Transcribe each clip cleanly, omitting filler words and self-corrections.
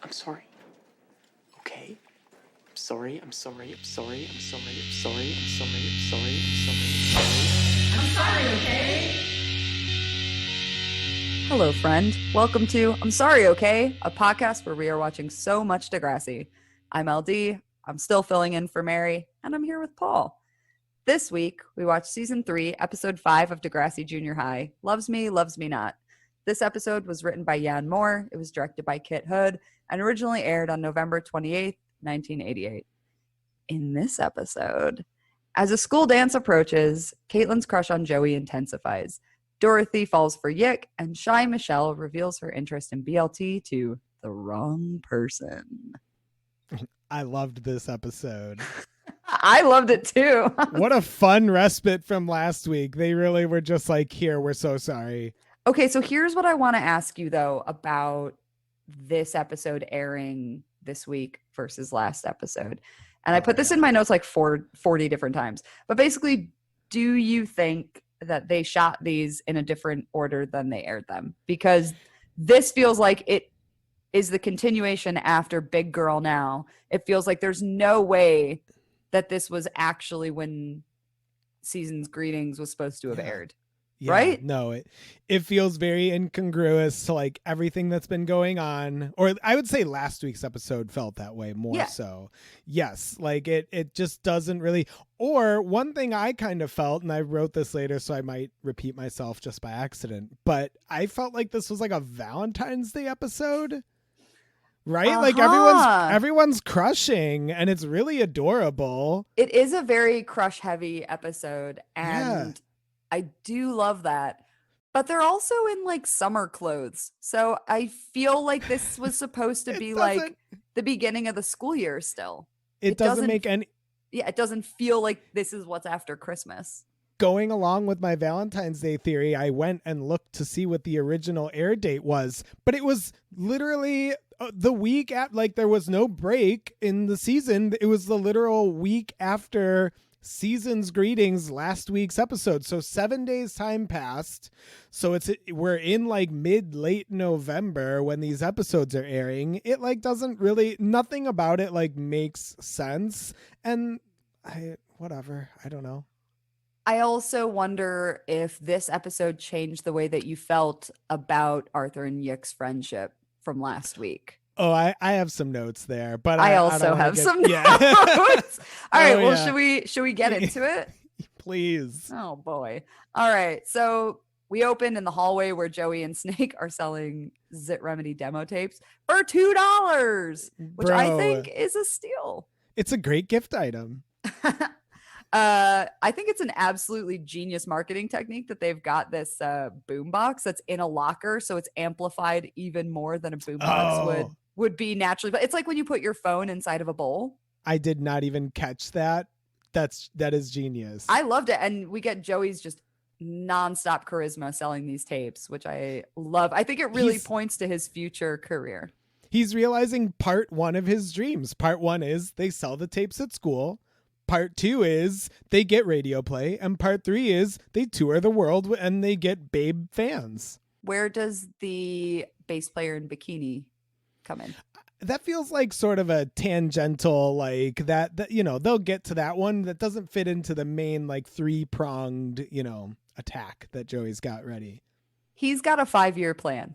I'm sorry. Okay? I'm sorry. I'm sorry. I'm sorry. I'm sorry. I'm sorry. I'm sorry. I'm sorry. I'm sorry. I'm sorry. I'm sorry, okay? Hello, friend. Welcome to I'm Sorry, Okay? A podcast where we are watching so much Degrassi. I'm LD. I'm still filling in for Mary, and I'm here with Paul. This week, we watched Season 3, Episode 5 of Degrassi Junior High, Loves Me, Loves Me Not. This episode was written by Jan Moore, it was directed by Kit Hood, and originally aired on November 28th, 1988. In this episode, as a school dance approaches, Caitlyn's crush on Joey intensifies. Dorothy falls for Yick, and Shy Michelle reveals her interest in BLT to the wrong person. I loved this episode. I loved it too. What a fun respite from last week. They really were just like, here, we're so sorry. Okay, so here's what I want to ask you, though, about this episode airing this week versus last episode. And I put this in my notes like 40 different times. But basically, do you think that they shot these in a different order than they aired them? Because this feels like it is the continuation after Big Girl Now. It feels like there's no way that this was actually when Season's Greetings was supposed to have aired. Yeah, right? No, it feels very incongruous to like everything that's been going on. Or I would say last week's episode felt that way more so. Yes, like it just doesn't really. Or one thing I kind of felt, and I wrote this later, so I might repeat myself just by accident, but I felt like this was like a Valentine's Day episode. Right? Like everyone's crushing and it's really adorable. It is a very crush heavy episode and I do love that. But they're also in like summer clothes. So I feel like this was supposed to be like the beginning of the school year still. It doesn't make any. Yeah, it doesn't feel like this is what's after Christmas. Going along with my Valentine's Day theory, I went and looked to see what the original air date was, but it was literally the week at like there was no break in the season. It was the literal week after Season's Greetings, last week's episode. So 7 days time passed. So we're in like late November when these episodes are airing. It like doesn't really, nothing about it like makes sense. And whatever, I don't know. I also wonder if this episode changed the way that you felt about Arthur and Yick's friendship from last week. Oh, I have some notes there, but I also have some notes. All right, well, should we get into it? Please. Oh boy. All right. So we open in the hallway where Joey and Snake are selling Zit Remedy demo tapes for $2, which I think is a steal. It's a great gift item. I think it's an absolutely genius marketing technique that they've got this boombox that's in a locker, so it's amplified even more than a boombox would be naturally. But it's like when you put your phone inside of a bowl. I did not even catch that. That is genius. I loved it, and we get Joey's just nonstop charisma selling these tapes, which I love. I think it really points to his future career. He's realizing part one of his dreams. Part one is they sell the tapes at school. Part 2 is they get radio play. And part 3 is they tour the world and they get babe fans. Where does the bass player in bikini come in? That feels like sort of a tangential, like that, you know, they'll get to that one. That doesn't fit into the main, like 3-pronged, you know, attack that Joey's got ready. He's got a 5-year plan.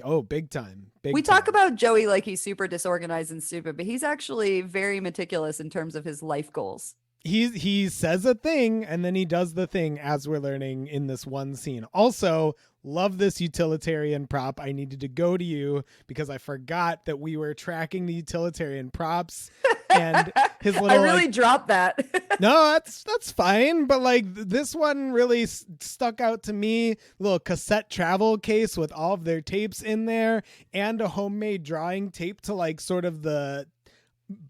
Oh, big time. We talk about Joey like he's super disorganized and stupid, but he's actually very meticulous in terms of his life goals. He says a thing and then he does the thing, as we're learning in this one scene. Also, love this utilitarian prop. I needed to go to you because I forgot that we were tracking the utilitarian props and his little. I really dropped that. No, that's fine. But like this one really stuck out to me. Little cassette travel case with all of their tapes in there and a homemade drawing tape to like sort of the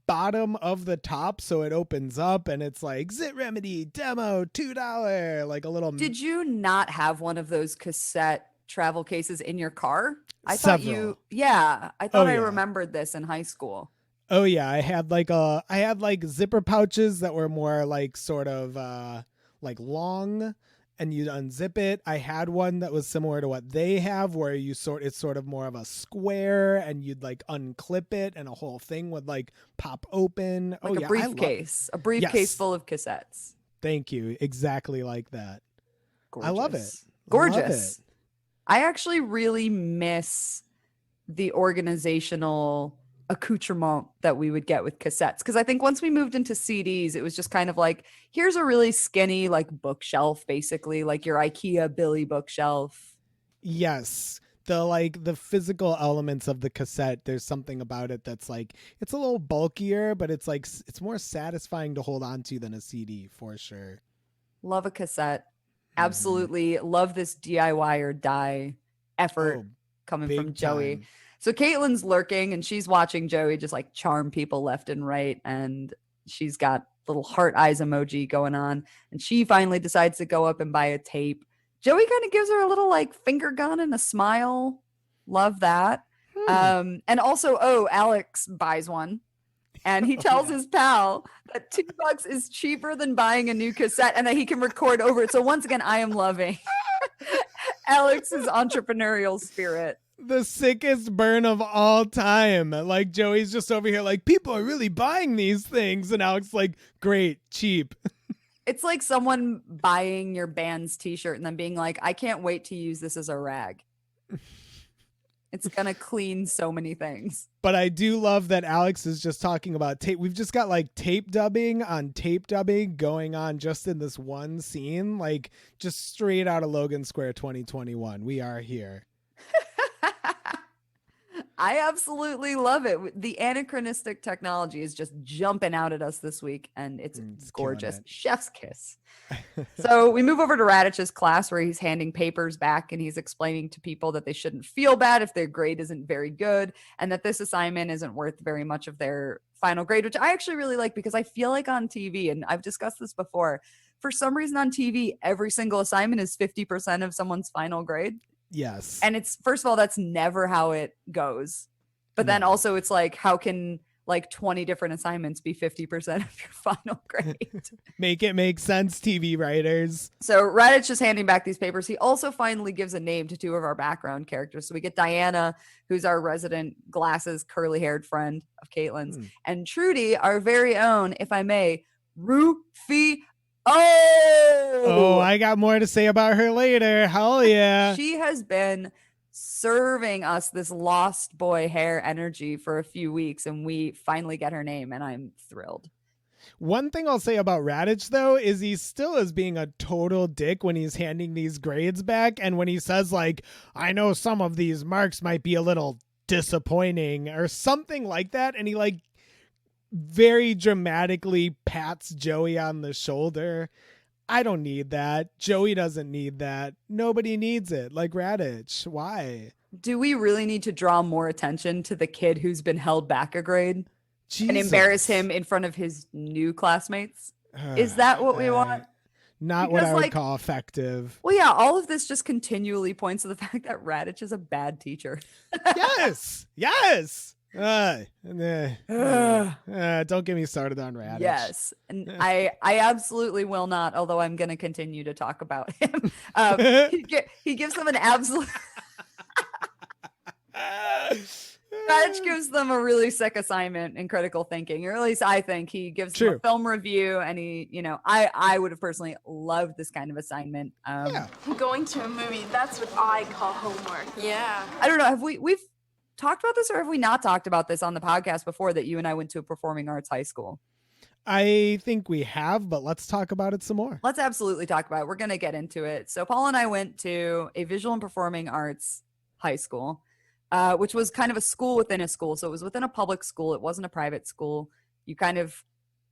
bottom of the top, so it opens up and it's like Zit Remedy demo $2, like a little. Did you not have one of those cassette travel cases in your car? I Several. thought you. Yeah, I thought I remembered this in high school. Oh yeah, I had like zipper pouches that were more like sort of like long, and you'd unzip it. I had one that was similar to what they have, where it's sort of more of a square, and you'd like unclip it, and a whole thing would like pop open. Like a briefcase, Yes. full of cassettes. Thank you. Exactly like that. Gorgeous. I love it. Gorgeous. I actually really miss the organizational accoutrement that we would get with cassettes, because I think once we moved into CDs, it was just kind of like, here's a really skinny like bookshelf, basically like your IKEA Billy bookshelf. Yes. The physical elements of the cassette, there's something about it that's like, it's a little bulkier, but it's like, it's more satisfying to hold on to than a CD for sure. Love a cassette. Absolutely love this DIY or die effort coming from Joey. Time. So Caitlyn's lurking and she's watching Joey just like charm people left and right. And she's got little heart eyes emoji going on. And she finally decides to go up and buy a tape. Joey kind of gives her a little like finger gun and a smile. Love that. And also, Alex buys one. And he tells his pal that $2 is cheaper than buying a new cassette and that he can record over it. So once again, I am loving Alex's entrepreneurial spirit. The sickest burn of all time. Like Joey's just over here like, people are really buying these things. And Alex like, great, cheap. It's like someone buying your band's t-shirt and then being like, I can't wait to use this as a rag. It's going to clean so many things. But I do love that Alex is just talking about tape. We've just got like tape dubbing on tape dubbing going on just in this one scene. Like just straight out of Logan Square 2021. We are here. I absolutely love it. The anachronistic technology is just jumping out at us this week, and it's gorgeous. Chef's kiss. So we move over to Raditch's class where he's handing papers back and he's explaining to people that they shouldn't feel bad if their grade isn't very good and that this assignment isn't worth very much of their final grade, which I actually really like because I feel like on TV, and I've discussed this before, for some reason on TV, every single assignment is 50% of someone's final grade. Yes. And it's, first of all, that's never how it goes. But then also it's like, how can like 20 different assignments be 50% of your final grade? Make it make sense, TV writers. So Raditch is handing back these papers. He also finally gives a name to two of our background characters. So we get Diana, who's our resident glasses, curly-haired friend of Caitlyn's, and Trudy, our very own, if I may, Rufy. Oh, I got more to say about her later. Hell yeah. She has been serving us this Lost Boy hair energy for a few weeks, and we finally get her name, and I'm thrilled. One thing I'll say about Raditch, though, is he still is being a total dick when he's handing these grades back, and when he says, like, I know some of these marks might be a little disappointing or something like that, and he, like, very dramatically pats Joey on the shoulder. I don't need that. Joey doesn't need that. Nobody needs it. Like Raditch. Why? Do we really need to draw more attention to the kid who's been held back a grade Jesus. And embarrass him in front of his new classmates? Is that what we want? Not Because, what I would like, call effective. Well, yeah, all of this just continually points to the fact that Raditch is a bad teacher. Yes. Yes. Don't get me started on Raditch. Yes, and I absolutely will not, although I'm going to continue to talk about him. He gives them an absolute... Raditch gives them a really sick assignment in critical thinking, or at least I think he gives them a film review, and he, you know, I would have personally loved this kind of assignment. Going to a movie, that's what I call homework. Yeah. I don't know, have we've talked about this, or have we not talked about this on the podcast before, that you and I went to a performing arts high school? I think we have, but let's talk about it some more. Let's absolutely talk about it. We're going to get into it. So Paul and I went to a visual and performing arts high school, which was kind of a school within a school. So it was within a public school. It wasn't a private school. You kind of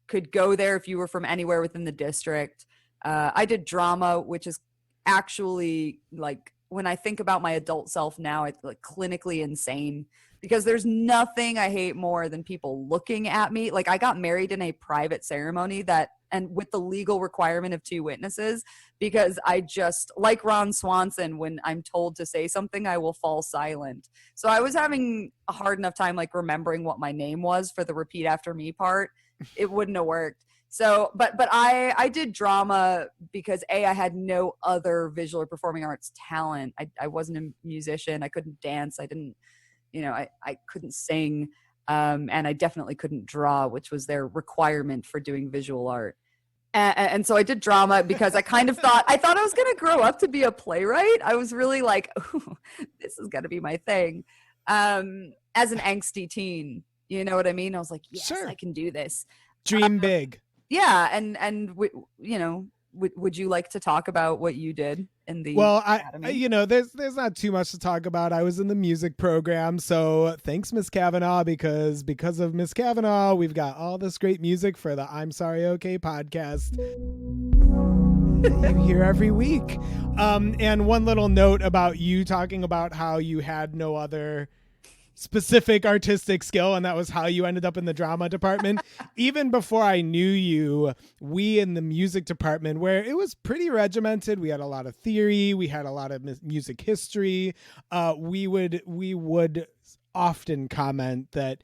could go there if you were from anywhere within the district. I did drama, which is actually, like, when I think about my adult self now, it's like clinically insane, because there's nothing I hate more than people looking at me. Like, I got married in a private ceremony that and with the legal requirement of 2 witnesses, because I just, like Ron Swanson, when I'm told to say something, I will fall silent. So I was having a hard enough time like remembering what my name was for the repeat after me part. It wouldn't have worked. So, but I did drama because I had no other visual or performing arts talent. I wasn't a musician. I couldn't dance. I didn't, I couldn't sing. And I definitely couldn't draw, which was their requirement for doing visual art. And so I did drama because I kind of thought I was going to grow up to be a playwright. I was really like, ooh, this is going to be my thing. As an angsty teen, you know what I mean? I was like, yes, sure. I can do this. Dream big. Yeah. And would you like to talk about what you did in the academy? There's not too much to talk about. I was in the music program, so thanks, Miss Kavanaugh, because of Miss Kavanaugh, we've got all this great music for the I'm Sorry Okay podcast that you hear every week. And one little note about you talking about how you had no other specific artistic skill, and that was how you ended up in the drama department. Even before I knew you, we in the music department, where it was pretty regimented, we had a lot of theory, we had a lot of music history, we would often comment that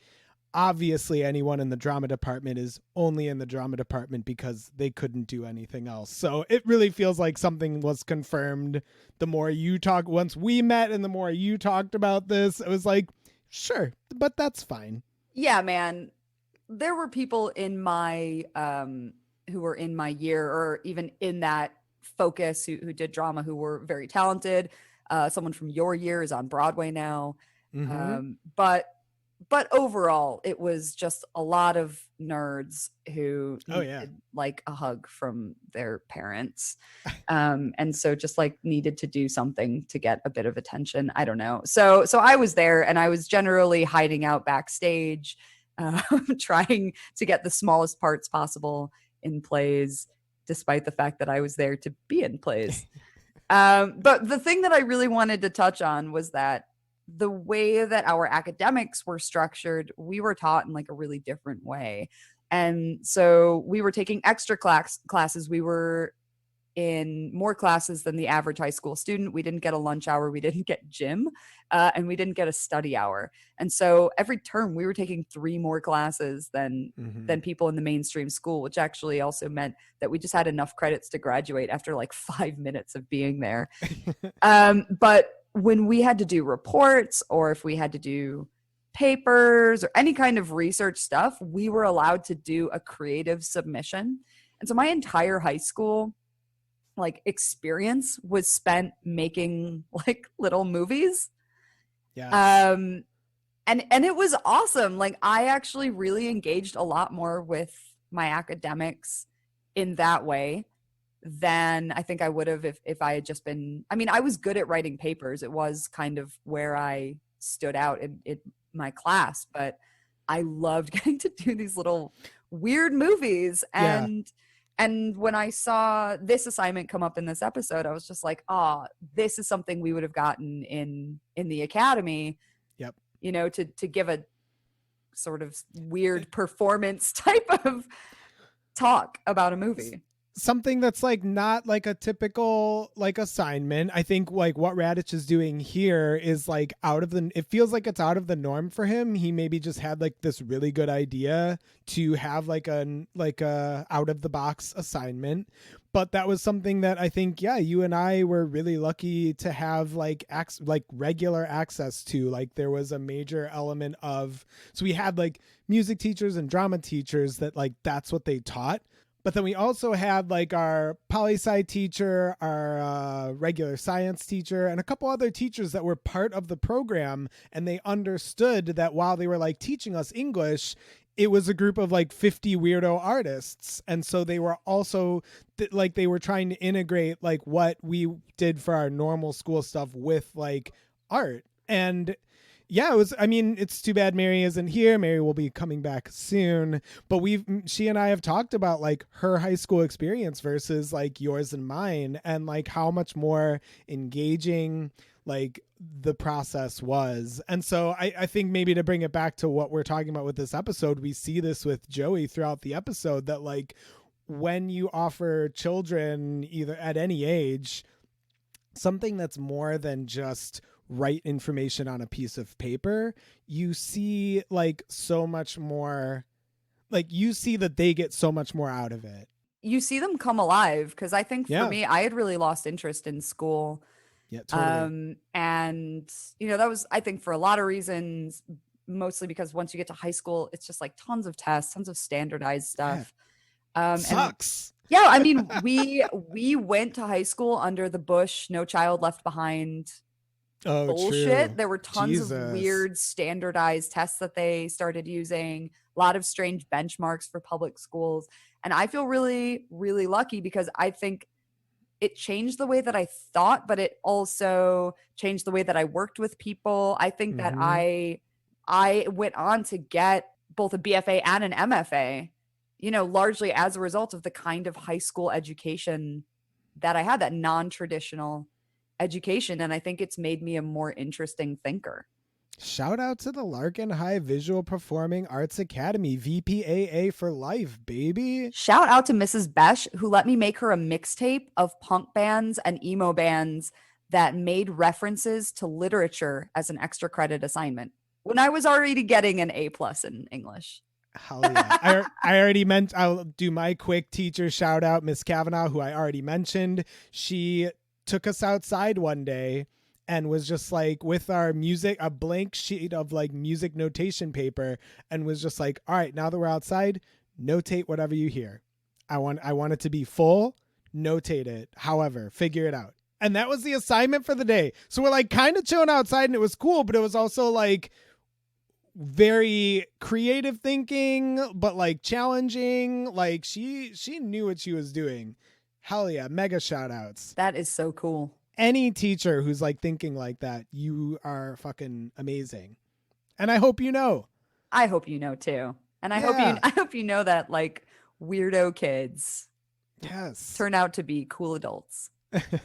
obviously anyone in the drama department is only in the drama department because they couldn't do anything else. So it really feels like something was confirmed the more you talk. Once we met and the more you talked about this, it was like, sure, but that's fine. Yeah, man. There were people in my who were in my year or even in that focus who did drama who were very talented. Someone from your year is on Broadway now. Mm-hmm. But overall, it was just a lot of nerds who needed like a hug from their parents. And so just like needed to do something to get a bit of attention. I don't know. So I was there and I was generally hiding out backstage, trying to get the smallest parts possible in plays, despite the fact that I was there to be in plays. But the thing that I really wanted to touch on was that the way that our academics were structured, we were taught in like a really different way. And so we were taking extra classes. We were in more classes than the average high school student. We didn't get a lunch hour. We didn't get gym, and we didn't get a study hour. And so every term we were taking 3 more classes than people in the mainstream school, which actually also meant that we just had enough credits to graduate after like 5 minutes of being there. But when we had to do reports or if we had to do papers or any kind of research stuff, we were allowed to do a creative submission. And so my entire high school like experience was spent making like little movies. Yeah. And it was awesome. Like I actually really engaged a lot more with my academics in that way than I think I would have if I had just been, I mean, I was good at writing papers. It was kind of where I stood out in my class, but I loved getting to do these little weird movies. And when I saw this assignment come up in this episode, I was just like, this is something we would have gotten in the academy. Yep. To give a sort of weird performance type of talk about a movie. Something that's like not like a typical like assignment. I think like what Raditch is doing here is like it feels like it's out of the norm for him. He maybe just had like this really good idea to have like a out of the box assignment. But that was something that I think, you and I were really lucky to have like regular access to. Like there was a major element of, so we had like music teachers and drama teachers that like, that's what they taught. But then we also had like our poli-sci teacher, our regular science teacher, and a couple other teachers that were part of the program. And they understood that while they were like teaching us English, it was a group of like 50 weirdo artists. And so they were also like, they were trying to integrate like what we did for our normal school stuff with like art. And it's too bad Mary isn't here. Mary will be coming back soon, but she and I have talked about like her high school experience versus like yours and mine, and like how much more engaging like the process was. And so I think maybe to bring it back to what we're talking about with this episode, we see this with Joey throughout the episode, that like when you offer children, either at any age, something that's more than just write information on a piece of paper, you see like so much more, like you see that they get so much more out of it. You see them come alive, because I think for me, I had really lost interest in school. Yeah, totally. And that was, I think, for a lot of reasons, mostly because once you get to high school, it's just like tons of tests, tons of standardized stuff. Sucks. Yeah, I mean, we went to high school under the Bush No Child Left Behind bullshit. True. There were tons of weird standardized tests that they started using, a lot of strange benchmarks for public schools. And I feel really, really lucky, because I think it changed the way that I thought, but it also changed the way that I worked with people. I think that I went on to get both a BFA and an MFA, largely as a result of the kind of high school education that I had, that non-traditional education. And I think it's made me a more interesting thinker. Shout out to the Larkin High Visual Performing Arts Academy, VPAA for life, baby. Shout out to Mrs. Besh, who let me make her a mixtape of punk bands and emo bands that made references to literature as an extra credit assignment when I was already getting an A+ in English. Hell yeah. I already meant, I'll do my quick teacher shout out, Miss Kavanaugh, who I already mentioned. She took us outside one day and was just like, with our music, a blank sheet of like music notation paper, and was just like, all right, now that we're outside, notate whatever you hear. I want it to be full, notate it. However, figure it out. And that was the assignment for the day. So we're like kind of chilling outside, and it was cool, but it was also like very creative thinking, but like challenging. Like she knew what she was doing. Hell yeah. Mega shout outs. That is so cool. Any teacher who's like thinking like that, you are fucking amazing. And I hope you know. I hope you know too. And I hope you know that like weirdo kids turn out to be cool adults.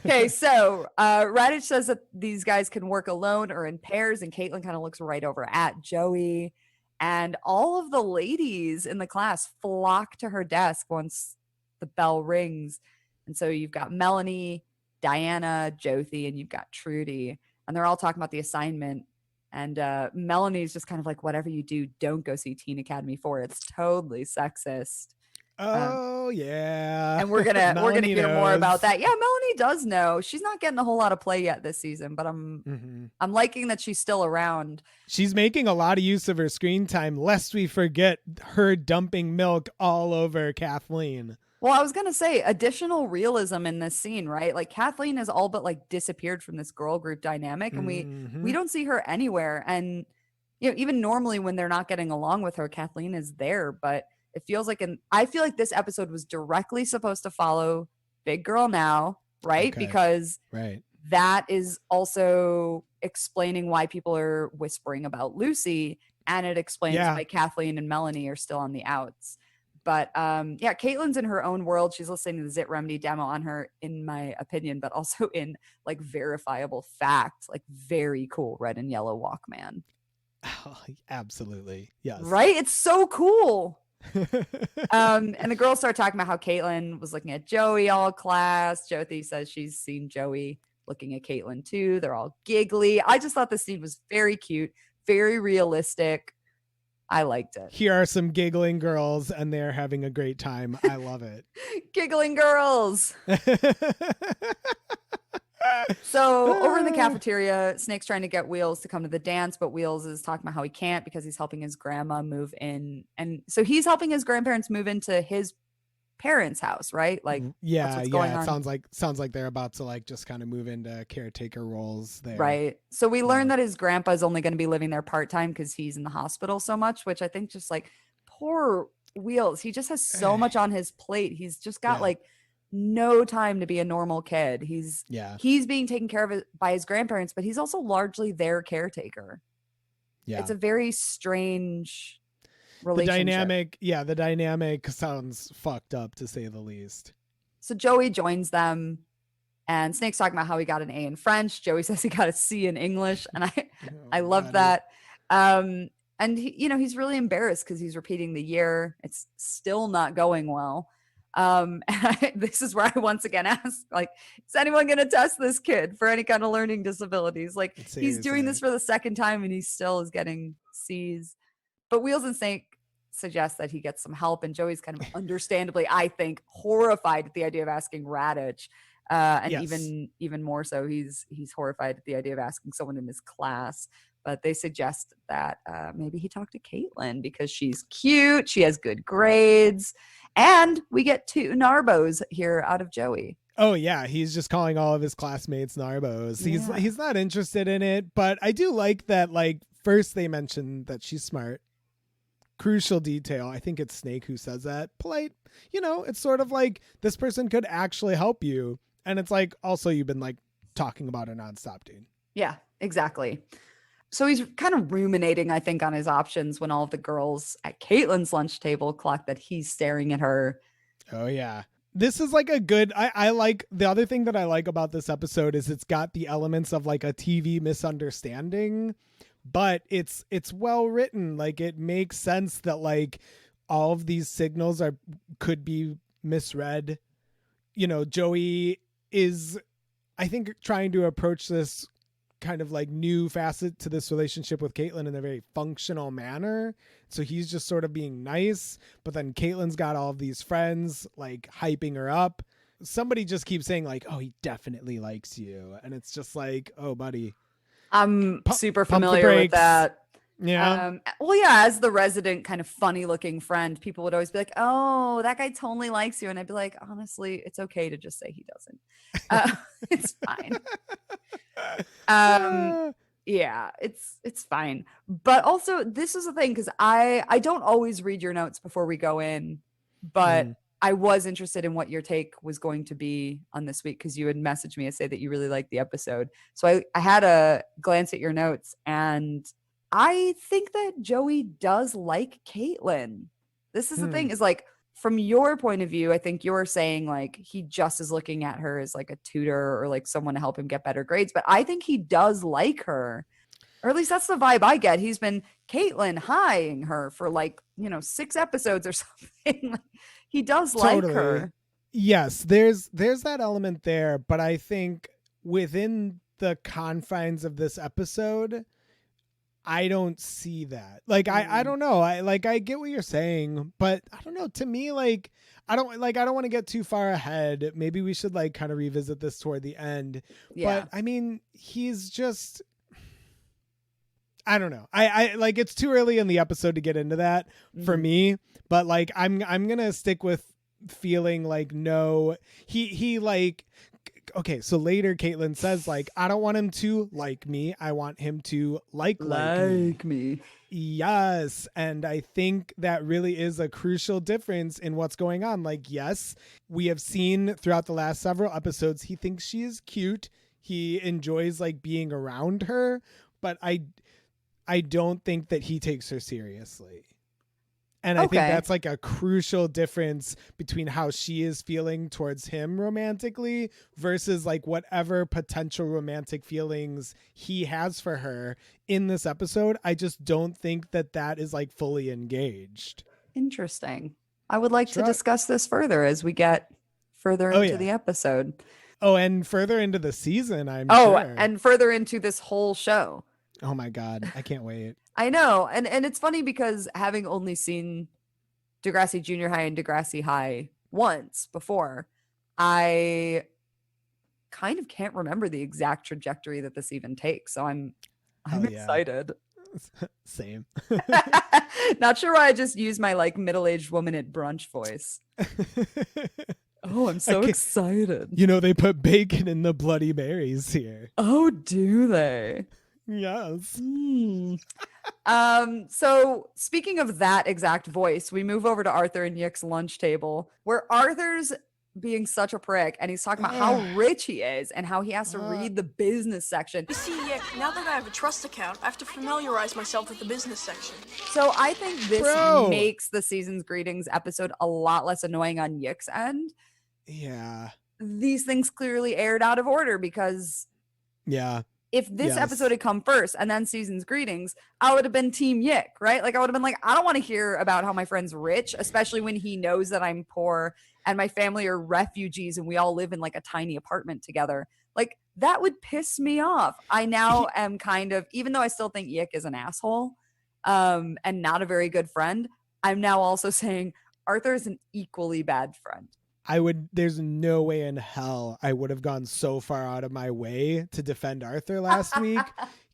Okay, so Raditch says that these guys can work alone or in pairs, and Caitlyn kind of looks right over at Joey. And all of the ladies in the class flock to her desk once the bell rings. And so you've got Melanie, Diana, Jothi, and you've got Trudy, and they're all talking about the assignment. And Melanie's just kind of like, whatever you do, don't go see Teen Academy 4. It's totally sexist. Yeah. And we're gonna hear more about that. Yeah, Melanie does know. She's not getting a whole lot of play yet this season, but I'm liking that she's still around. She's making a lot of use of her screen time, lest we forget her dumping milk all over Kathleen. Well, I was going to say additional realism in this scene, right? Like Kathleen has all but like disappeared from this girl group dynamic, and we don't see her anywhere. And, even normally when they're not getting along with her, Kathleen is there, but it feels like, I feel like this episode was directly supposed to follow Big Girl Now, right? Okay. Because that is also explaining why people are whispering about Lucy, and it explains why Kathleen and Melanie are still on the outs. But Caitlyn's in her own world. She's listening to the Zit Remedy demo on her, in my opinion, but also in like verifiable fact, like very cool red and yellow Walkman. Oh, absolutely. Yes. Right? It's so cool. And the girls start talking about how Caitlyn was looking at Joey all class. Jothi says she's seen Joey looking at Caitlyn too. They're all giggly. I just thought the scene was very cute, very realistic. I liked it. Here are some giggling girls, and they're having a great time. I love it. Giggling girls. So over in the cafeteria, Snake's trying to get Wheels to come to the dance, but Wheels is talking about how he can't because he's helping his grandma move in. And so he's helping his grandparents move into his parents' house, right? Like, that's what's going on. Sounds like they're about to like just kind of move into caretaker roles there. Right. So we learned that his grandpa is only going to be living there part-time because he's in the hospital so much, which I think just like poor Wheels. He just has so much on his plate. He's just got like no time to be a normal kid. He's being taken care of by his grandparents, but he's also largely their caretaker. Yeah. It's a very strange relationship. The dynamic sounds fucked up, to say the least. So Joey joins them, and Snake's talking about how he got an A in French. Joey says he got a C in English, and I love that. And he, he's really embarrassed because he's repeating the year. It's still not going well. This is where I once again ask, like, is anyone going to test this kid for any kind of learning disabilities? Like, he's doing this for the second time and he still is getting C's. But Wheels and Snake suggests that he gets some help, and Joey's kind of understandably, I think, horrified at the idea of asking Raditch. And Yes. even more so, he's horrified at the idea of asking someone in his class. But they suggest that maybe he talked to Caitlyn because she's cute, she has good grades, and we get 2 Narbos here out of Joey. Oh yeah, he's just calling all of his classmates Narbos. He's not interested in it, but I do like that. Like, first they mention that she's smart. Crucial detail. I think it's Snake who says that. Polite. It's sort of like this person could actually help you, and it's like also you've been like talking about her nonstop, dude. Yeah, exactly. So he's kind of ruminating, I think, on his options when all of the girls at Caitlyn's lunch table clock that he's staring at her. Oh yeah. This is like a good, I like, the other thing that I like about this episode is it's got the elements of like a TV misunderstanding, but it's well written. Like, it makes sense that like all of these signals could be misread. Joey is, I think, trying to approach this kind of like new facet to this relationship with Caitlyn in a very functional manner. So he's just sort of being nice, but then Caitlyn's got all of these friends like hyping her up. Somebody just keeps saying like, oh, he definitely likes you. And it's just like, oh, buddy. I'm super familiar with that. Yeah. Well, yeah, as the resident kind of funny looking friend, people would always be like, oh, that guy totally likes you. And I'd be like, honestly, it's okay to just say he doesn't. It's fine. Yeah, it's fine. But also, this is the thing, because I don't always read your notes before we go in, but I was interested in what your take was going to be on this week, because you had messaged me and say that you really liked the episode. So I had a glance at your notes, and I think that Joey does like Caitlyn. This is the thing, is like, from your point of view, I think you're saying like he just is looking at her as like a tutor or like someone to help him get better grades. But I think he does like her, or at least that's the vibe I get. He's been Caitlyn highing her for like, 6 episodes or something. He does like her. Yes, there's that element there. But I think within the confines of this episode, I don't see that. Like, I don't know. I get what you're saying, but I don't know. To me, like, I don't want to get too far ahead. Maybe we should like kind of revisit this toward the end. Yeah. But I mean, he's just, I don't know. I like, it's too early in the episode to get into that for me, but like, I'm going to stick with feeling like, no, he like, okay, so later Caitlyn says like, I don't want him to like me. I want him to like me. Yes. And I think that really is a crucial difference in what's going on. Like, yes, we have seen throughout the last several episodes, he thinks she is cute. He enjoys like being around her, but I don't think that he takes her seriously. And I think that's like a crucial difference between how she is feeling towards him romantically versus like whatever potential romantic feelings he has for her in this episode. I just don't think that is like fully engaged. Interesting. I would like to discuss this further as we get further into the episode. Oh, and further into the season, I'm sure. And further into this whole show. Oh my God. I can't wait. I know. And it's funny because having only seen Degrassi Junior High and Degrassi High once before, I kind of can't remember the exact trajectory that this even takes. So I'm excited. Same. Not sure why I just used my like middle-aged woman at brunch voice. Oh, I'm so excited. They put bacon in the Bloody Marys here. Oh, do they? Yes. So speaking of that exact voice, we move over to Arthur and Yick's lunch table, where Arthur's being such a prick, and he's talking about how rich he is and how he has to read the business section. You see, Yick, now that I have a trust account, I have to familiarize myself with the business section. So I think this makes the Season's Greetings episode a lot less annoying on Yick's end. Yeah. These things clearly aired out of order because if this Yes. episode had come first and then season's greetings, I would have been team Yick, right? Like I would have been like, I don't want to hear about how my friend's rich, especially when he knows that I'm poor and my family are refugees and we all live in like a tiny apartment together. Like that would piss me off. I now am kind of, even though I still think Yick is an asshole and not a very good friend, I'm now also saying Arthur is an equally bad friend. There's no way in hell I would have gone so far out of my way to defend Arthur last week,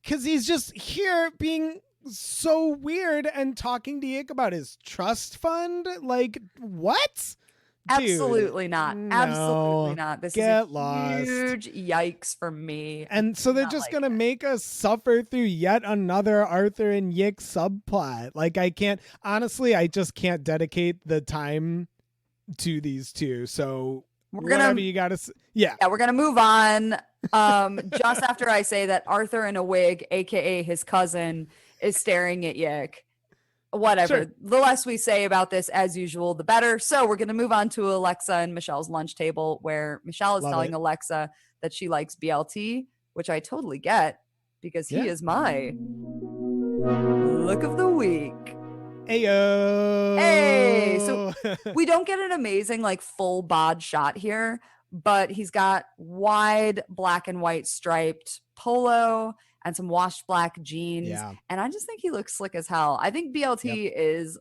because he's just here being so weird and talking to Yick about his trust fund. Like, what? Absolutely Dude, not. no. Absolutely not. This Get is a lost. huge yikes for me. And so they're just gonna make us suffer through yet another Arthur and Yick subplot. Like, I just can't dedicate the time to these two. So whatever you gotta yeah, we're gonna move on. Just after I say that Arthur in a wig, aka his cousin, is staring at Yick. Whatever. Sure. The less we say about this, as usual, the better. So we're gonna move on to Alexa and Michelle's lunch table, where Michelle is telling Alexa that she likes BLT, which I totally get because he is my look of the week. Ayo. Hey, so we don't get an amazing like full bod shot here, but he's got wide black and white striped polo and some washed black jeans. Yeah. And I just think he looks slick as hell. I think BLT is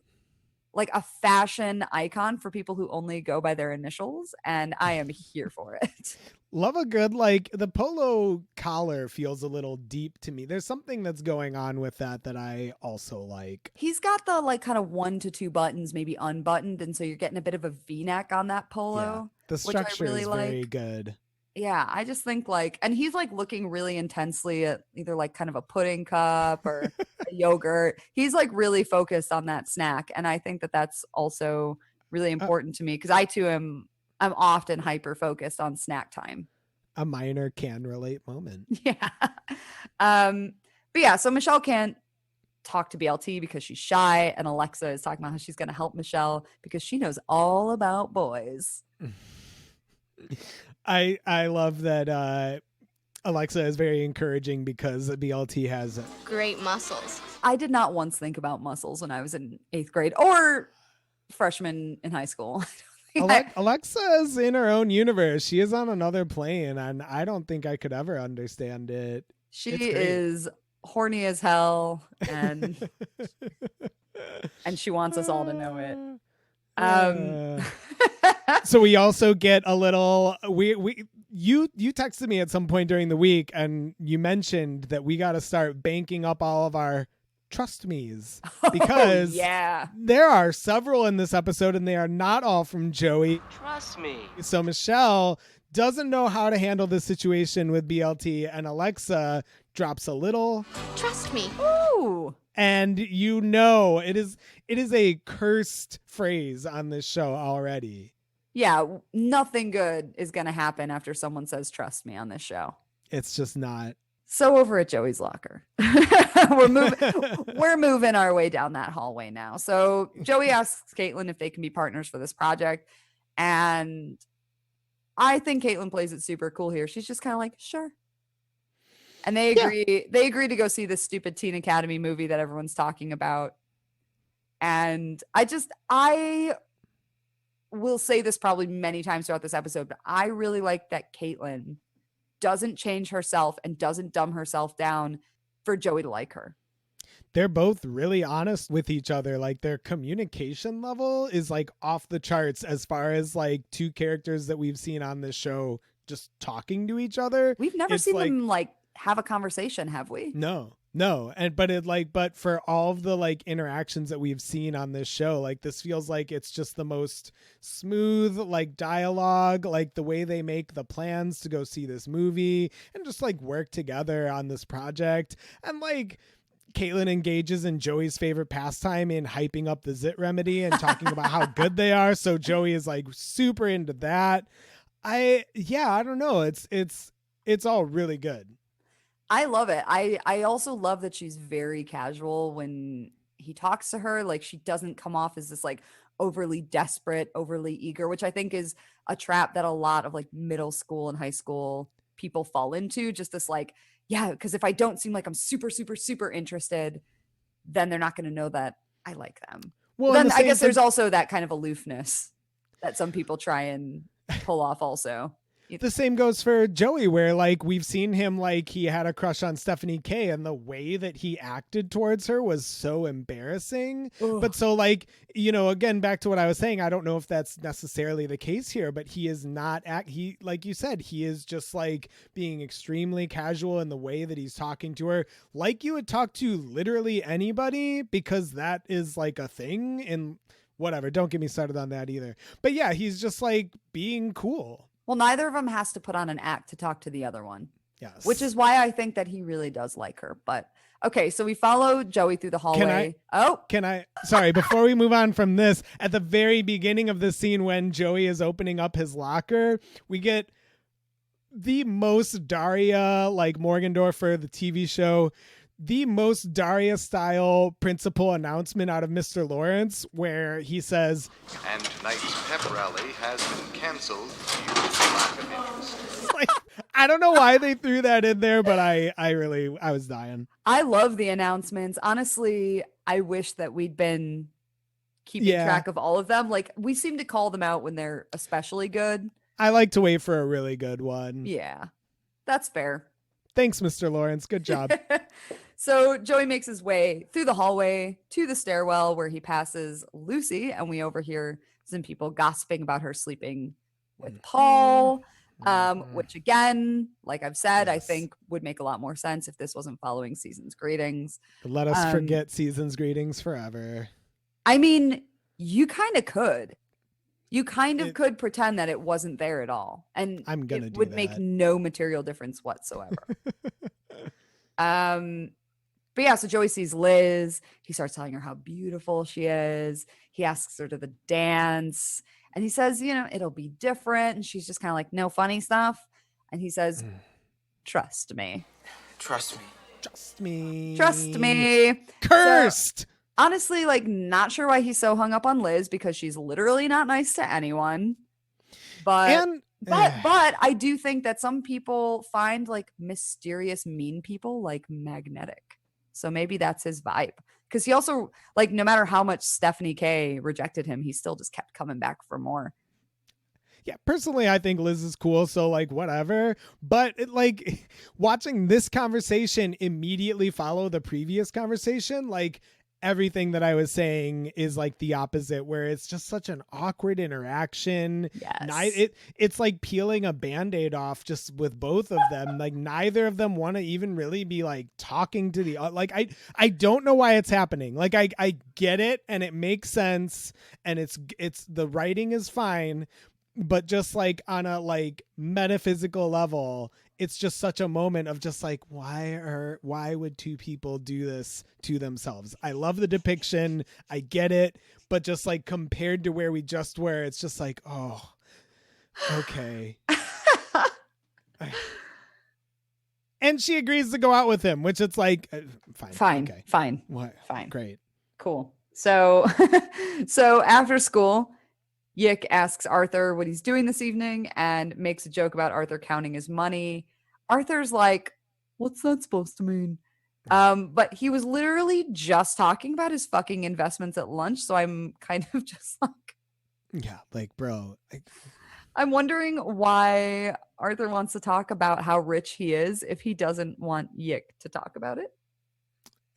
like a fashion icon for people who only go by their initials, and I am here for it. Love a good, like, the polo collar feels a little deep to me. There's something that's going on with that I also like. He's got the like kind of 1 to 2 buttons, maybe unbuttoned, and so you're getting a bit of a V-neck on that polo. Yeah. The structure really is very good. Yeah, I just think like, and he's like looking really intensely at either like kind of a pudding cup or a yogurt. He's like really focused on that snack. And I think that that's also really important to me because I too I'm often hyper focused on snack time. A minor can relate moment. Yeah. But yeah, so Michelle can't talk to BLT because she's shy, and Alexa is talking about how she's going to help Michelle because she knows all about boys. I love that Alexa is very encouraging because BLT has great muscles. I did not once think about muscles when I was in 8th grade or freshman in high school. Alexa is in her own universe. She is on another plane, and I don't think I could ever understand it. She is horny as hell, and she wants us all to know it. So we also get a little you texted me at some point during the week, and you mentioned that we got to start banking up all of our trust me's because there are several in this episode, and they are not all from Joey. Trust me. So Michelle doesn't know how to handle this situation with BLT, and Alexa drops a little trust me. Ooh. And it is a cursed phrase on this show already. Yeah, nothing good is going to happen after someone says trust me on this show. It's just not. So over at Joey's locker. we're moving our way down that hallway now. So Joey asks Caitlyn if they can be partners for this project, and I think Caitlyn plays it super cool here. She's just kind of like, sure. And they agree. Yeah. They agree to go see this stupid Teen Academy movie that everyone's talking about. And I will say this probably many times throughout this episode, but I really like that Caitlyn doesn't change herself and doesn't dumb herself down for Joey to like her. They're both really honest with each other. Like, their communication level is like off the charts as far as like two characters that we've seen on this show just talking to each other. We've never seen them like have a conversation, have we? No. But for all of the like interactions that we've seen on this show, like this feels like it's just the most smooth like dialogue, like the way they make the plans to go see this movie and just like work together on this project. And like Caitlyn engages in Joey's favorite pastime in hyping up the Zit Remedy and talking about how good they are. So Joey is like super into that. I don't know. It's all really good. I love it. I also love that she's very casual when he talks to her. Like, she doesn't come off as this like overly desperate, overly eager, which I think is a trap that a lot of like middle school and high school people fall into. Just this like yeah, because if I don't seem like I'm super, super, super interested, then they're not going to know that I like them. Well, Then and the I guess same there's also that kind of aloofness that some people try and pull off also. The same goes for Joey, where like we've seen him, like he had a crush on Stephanie K, and the way that he acted towards her was so embarrassing. Ugh. But so like, you know, again, back to what I was saying, I don't know if that's necessarily the case here, but he is not he, like you said, he is just like being extremely casual in the way that he's talking to her, like you would talk to literally anybody, because that is like a thing. And whatever, don't get me started on that either. But yeah, he's just like being cool. Well, neither of them has to put on an act to talk to the other one. Yes. Which is why I think that he really does like her. But okay, so we follow Joey through the hallway. Sorry, before we move on from this, at the very beginning of the scene when Joey is opening up his locker, we get the most Daria, like Morgendorffer, the TV show, the most Daria style principal announcement out of Mr. Lawrence, where he says, and tonight's pep rally has been cancelled due to lack of interest. like, I don't know why they threw that in there, but I was dying. I love the announcements. Honestly, I wish that we'd been keeping track of all of them. Like, we seem to call them out when they're especially good. I like to wait for a really good one. Yeah, that's fair. Thanks, Mr. Lawrence. Good job. So Joey makes his way through the hallway to the stairwell where he passes Lucy, and we overhear some people gossiping about her sleeping with Paul, which again, like I've said, I think would make a lot more sense if this wasn't following Season's greetings. Let us forget Season's greetings forever. I mean, you kind of could. You kind of could pretend that it wasn't there at all. And I'm gonna it would make no material difference whatsoever. But yeah, so Joey sees Liz. He starts telling her how beautiful she is. He asks her to the dance. And he says, you know, it'll be different. And she's just kind of like, no funny stuff. And he says, trust me. Trust me. Trust me. Trust me. Cursed. So, honestly, like, not sure why he's so hung up on Liz, because she's literally not nice to anyone. But I do think that some people find like mysterious mean people like magnetic. So maybe that's his vibe. Because he also, like, no matter how much Stephanie K rejected him, he still just kept coming back for more. Yeah, personally, I think Liz is cool, so like whatever. But like watching this conversation immediately follow the previous conversation, like everything that I was saying is like the opposite, where it's just such an awkward interaction. Yes. It's like peeling a Band-Aid off just with both of them. Like neither of them want to even really be like talking to the like I don't know why it's happening. Like I get it and it makes sense and it's the writing is fine, but just like on a like metaphysical level, it's just such a moment of just like, why would two people do this to themselves? I love the depiction. I get it. But just like compared to where we just were, it's just like, oh, okay. And she agrees to go out with him, which it's like, fine. Okay. Fine. What? Fine. Great. Cool. So, so after school, Yick asks Arthur what he's doing this evening and makes a joke about Arthur counting his money. Arthur's like, what's that supposed to mean? But he was literally just talking about his fucking investments at lunch. So I'm kind of just like, yeah, like, bro. I'm wondering why Arthur wants to talk about how rich he is if he doesn't want Yick to talk about it.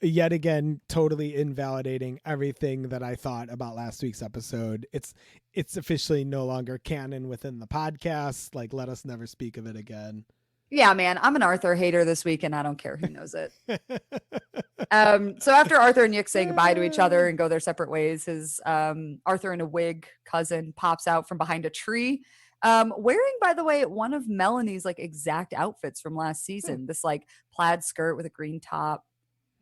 Yet again, totally invalidating everything that I thought about last week's episode. It's officially no longer canon within the podcast. Like, let us never speak of it again. Yeah, man, I'm an Arthur hater this week, and I don't care who knows it. So after Arthur and Yick say goodbye to each other and go their separate ways, his Arthur in a wig cousin pops out from behind a tree, wearing, by the way, one of Melanie's like exact outfits from last season. This like plaid skirt with a green top.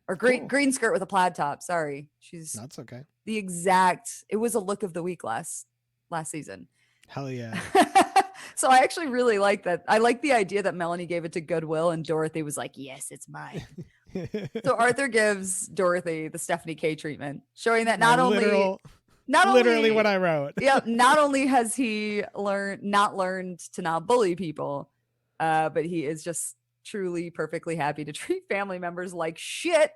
Or green skirt with a plaid top. Sorry. That's okay. The exact, it was a look of the week last season. Hell yeah. So I actually really like that. I like the idea that Melanie gave it to Goodwill and Dorothy was like, yes, it's mine. So Arthur gives Dorothy the Stephanie K treatment, showing that not only what I wrote. Yeah, not only has he learned to not bully people, but he is just truly perfectly happy to treat family members like shit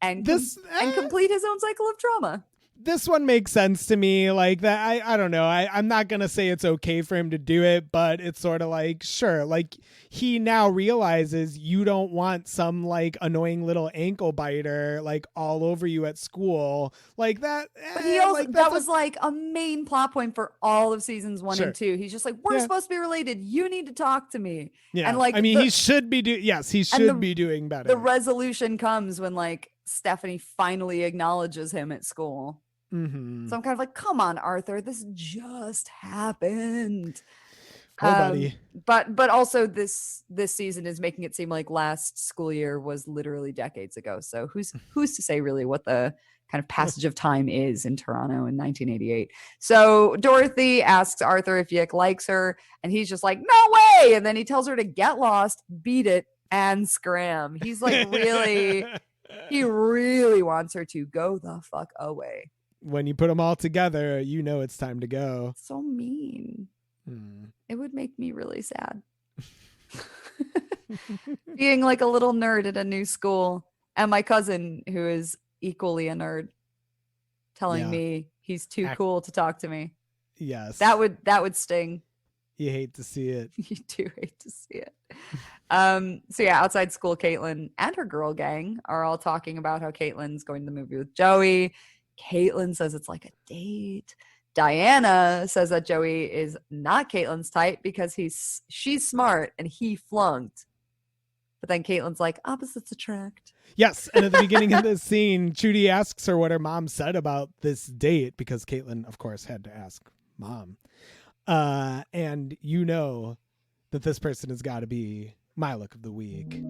and and complete his own cycle of trauma. This one makes sense to me. Like that, I don't know. I'm not gonna say it's okay for him to do it, but it's sort of like, sure, like he now realizes you don't want some like annoying little ankle biter like all over you at school like that. But he also like, that was like a main plot point for all of seasons 1 Sure. and 2. He's just like, we're supposed to be related. You need to talk to me. Yeah, And like, I mean, he should be be doing better. The resolution comes when like Stephanie finally acknowledges him at school. Mm-hmm. So I'm kind of like, come on, Arthur, this just happened. Oh, buddy. But also this season is making it seem like last school year was literally decades ago. So who's to say really what the kind of passage of time is in Toronto in 1988. So Dorothy asks Arthur if Yick likes her, and he's just like, no way. And then he tells her to get lost, beat it, and scram. He's like he really wants her to go the fuck away. When you put them all together, you know it's time to go. So mean. It would make me really sad. Being like a little nerd at a new school, and my cousin, who is equally a nerd, telling me he's too cool to talk to me. Yes. That would sting. You hate to see it. You do hate to see it. So yeah, outside school, Caitlyn and her girl gang are all talking about how Caitlyn's going to the movie with Joey. Caitlyn says it's like a date. Diana says that Joey is not Caitlyn's type because she's smart and he flunked. But then Caitlyn's like, opposites attract. Yes, and at the beginning of this scene, Judy asks her what her mom said about this date because Caitlyn, of course, had to ask mom. And you know that this person has got to be my look of the week.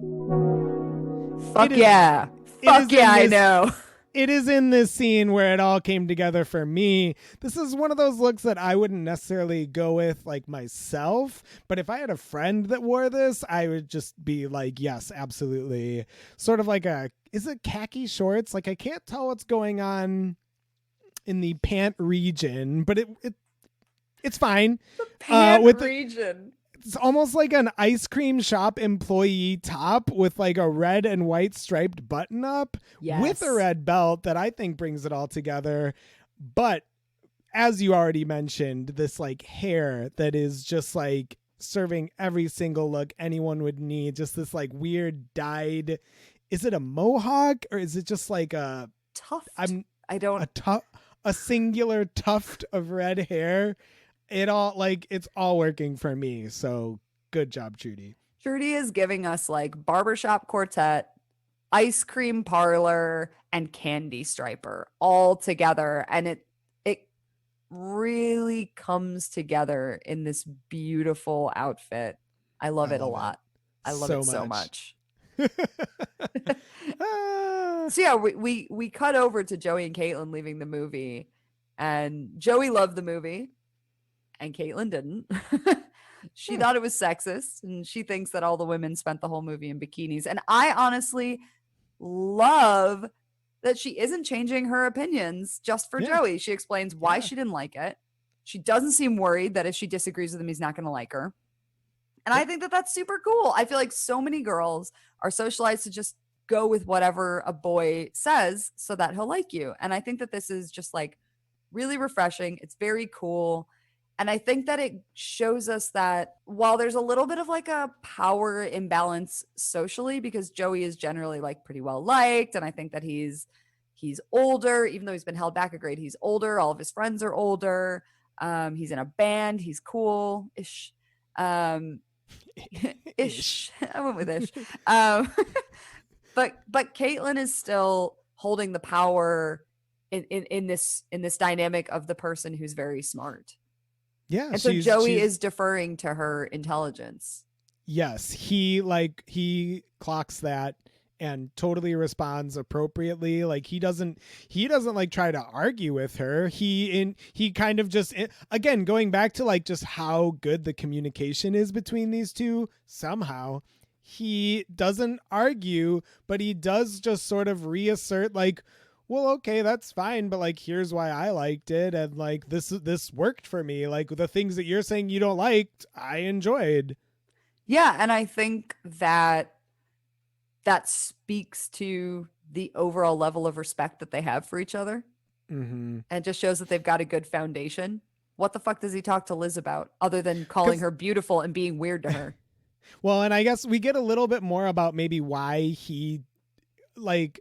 Fuck yeah, I know. It is in this scene where it all came together for me. This is one of those looks that I wouldn't necessarily go with like myself, but if I had a friend that wore this, I would just be like, yes, absolutely. Sort of like is it khaki shorts? Like I can't tell what's going on in the pant region, but it's fine. The pant region. It's almost like an ice cream shop employee top with like a red and white striped button up with a red belt that I think brings it all together. But as you already mentioned, this like hair that is just like serving every single look anyone would need. Just this like weird dyed. Is it a mohawk or is it just like a tuft? A singular tuft of red hair. It's all working for me. So good job, Judy. Judy is giving us like barbershop quartet, ice cream parlor, and candy striper all together. And it really comes together in this beautiful outfit. I love it a lot. I love it so much. So yeah, we cut over to Joey and Caitlyn leaving the movie, and Joey loved the movie. And Caitlyn didn't. She thought it was sexist, and she thinks that all the women spent the whole movie in bikinis. And I honestly love that she isn't changing her opinions just for Joey. She explains why she didn't like it. She doesn't seem worried that if she disagrees with him, he's not going to like her. And I think that that's super cool. I feel like so many girls are socialized to just go with whatever a boy says so that he'll like you. And I think that this is just like really refreshing. It's very cool. And I think that it shows us that while there's a little bit of like a power imbalance socially, because Joey is generally like pretty well liked, and I think that he's older, even though he's been held back a grade, he's older. All of his friends are older. He's in a band. He's cool-ish. Ish. I went with ish. But Caitlyn is still holding the power in this dynamic of the person who's very smart. Yeah. And so Joey is deferring to her intelligence. Yes. He clocks that and totally responds appropriately. Like he doesn't like try to argue with her. He kind of just, again, going back to like just how good the communication is between these two, somehow he doesn't argue, but he does just sort of reassert like, well, okay, that's fine, but like, here's why I liked it. And like, this worked for me. Like the things that you're saying you don't like, I enjoyed. Yeah, and I think that speaks to the overall level of respect that they have for each other. Mm-hmm. And just shows that they've got a good foundation. What the fuck does he talk to Liz about other than calling her beautiful and being weird to her? Well, and I guess we get a little bit more about maybe why he, like,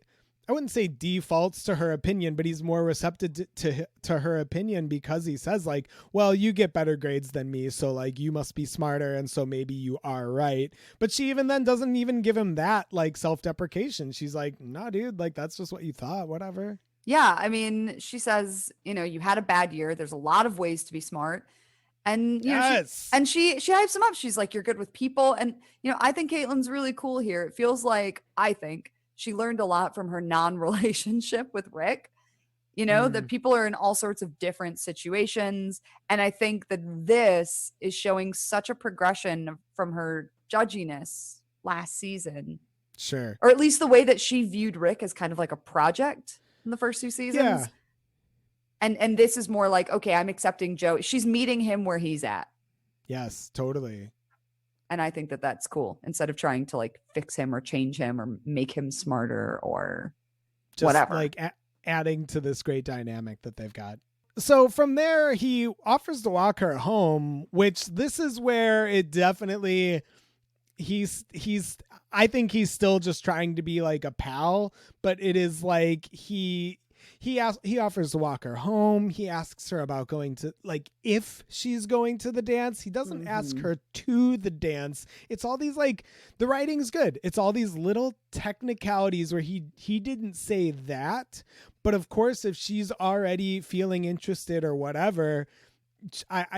I wouldn't say defaults to her opinion, but he's more receptive to her opinion because he says, like, well, you get better grades than me, so, like, you must be smarter, and so maybe you are right. But she even then doesn't even give him that, like, self-deprecation. She's like, nah, dude, like, that's just what you thought, whatever. Yeah, I mean, she says, you know, you had a bad year. There's a lot of ways to be smart. And, you know, she hypes him up. She's like, you're good with people. And, you know, I think Caitlyn's really cool here. It feels like, I think, she learned a lot from her non-relationship with Rick. You know, that people are in all sorts of different situations. And I think that this is showing such a progression from her judginess last season. Sure. Or at least the way that she viewed Rick as kind of like a project in the first 2 seasons. Yeah. And this is more like, okay, I'm accepting Joe. She's meeting him where he's at. Yes, totally. And I think that that's cool. Instead of trying to like fix him or change him or make him smarter or just whatever. Like adding to this great dynamic that they've got. So from there, he offers to walk her home, which this is where it definitely I think he's still just trying to be like a pal, but it is like he offers to walk her home. He asks her about going to, like, if she's going to the dance. He doesn't ask her to the dance. It's all these, like, the writing's good. It's all these little technicalities where he didn't say that, but of course if she's already feeling interested or whatever,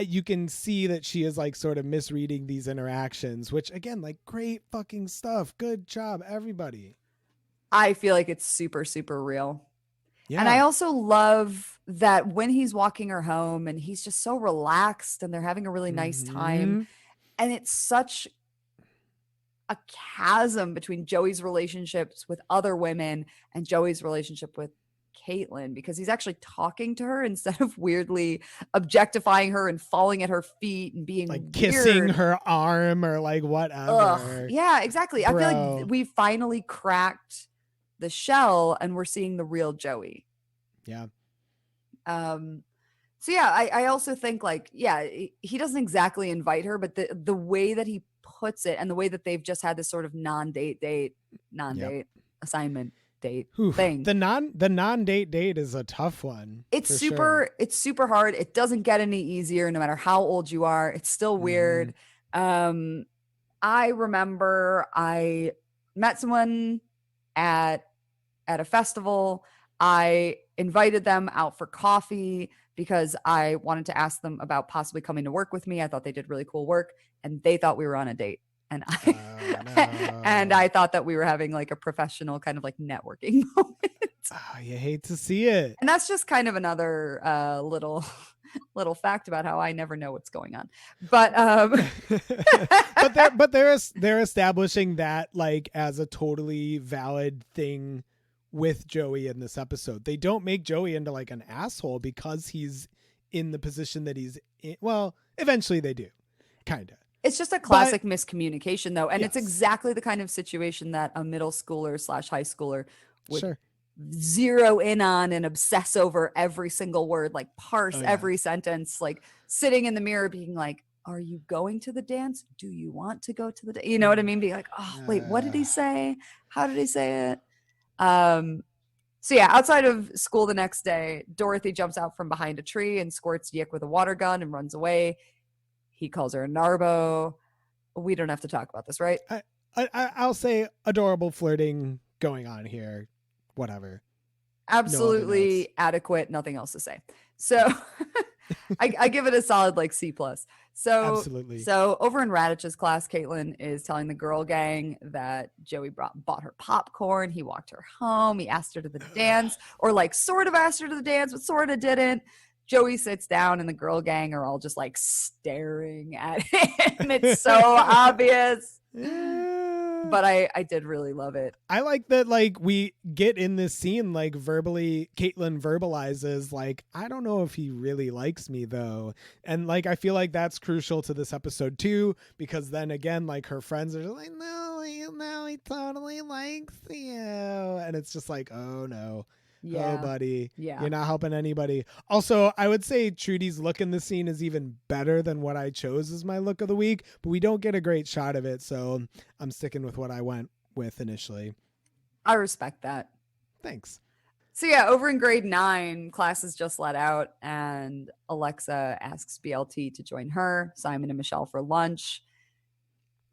you can see that she is like sort of misreading these interactions, which again, like, great fucking stuff. Good job, everybody. I feel like it's super, super real. Yeah. And I also love that when he's walking her home and he's just so relaxed and they're having a really nice time. And it's such a chasm between Joey's relationships with other women and Joey's relationship with Caitlyn, because he's actually talking to her instead of weirdly objectifying her and falling at her feet and being like kissing weird. her arm or like whatever. Ugh. Yeah, exactly. Bro. I feel like we finally cracked the shell and we're seeing the real Joey. Yeah. So yeah, I also think, like, yeah, he doesn't exactly invite her, but the way that he puts it and the way that they've just had this sort of non-date assignment date thing. The non-date date is a tough one. It's super hard. It doesn't get any easier no matter how old you are. It's still weird. I remember I met someone at a festival. I invited them out for coffee because I wanted to ask them about possibly coming to work with me. I thought they did really cool work and they thought we were on a date. And and I thought that we were having like a professional kind of like networking moment. Oh, you hate to see it. And that's just kind of another little fact about how I never know what's going on. But but they're establishing that like as a totally valid thing with Joey in this episode. They don't make Joey into like an asshole because he's in the position that he's in. Well, eventually they do. Kind of. It's just a classic miscommunication, though. And it's exactly the kind of situation that a middle schooler / high schooler would zero in on and obsess over every single word, like parse every sentence, like sitting in the mirror being like, are you going to the dance? Do you want to go to the dance? You know what I mean? Being like, oh, wait, what did he say? How did he say it? So yeah, outside of school the next day, Dorothy jumps out from behind a tree and squirts Yick with a water gun and runs away. He calls her a narbo. We don't have to talk about this, right? I'll say adorable flirting going on here. Whatever. Absolutely adequate. Nothing else to say. So I give it a solid like C+. So absolutely. So over in Raditch's class, Caitlyn is telling the girl gang that Joey bought her popcorn. He walked her home. He asked her to the dance, or like sort of asked her to the dance, but sort of didn't. Joey sits down and the girl gang are all just like staring at him. It's so obvious. but I did really love it. I like that, like, we get in this scene, like, verbally, Caitlyn verbalizes, like, I don't know if he really likes me, though. And, like, I feel like that's crucial to this episode, too, because then, again, like, her friends are just like, no, he totally likes you. And it's just like, oh, no. Yeah. Oh, buddy. Yeah. You're not helping anybody. Also, I would say Trudy's look in the scene is even better than what I chose as my look of the week, but we don't get a great shot of it, so I'm sticking with what I went with initially. I respect that. Thanks. So yeah, over in grade 9, class is just let out, and Alexa asks BLT to join her, Simon and Michelle for lunch.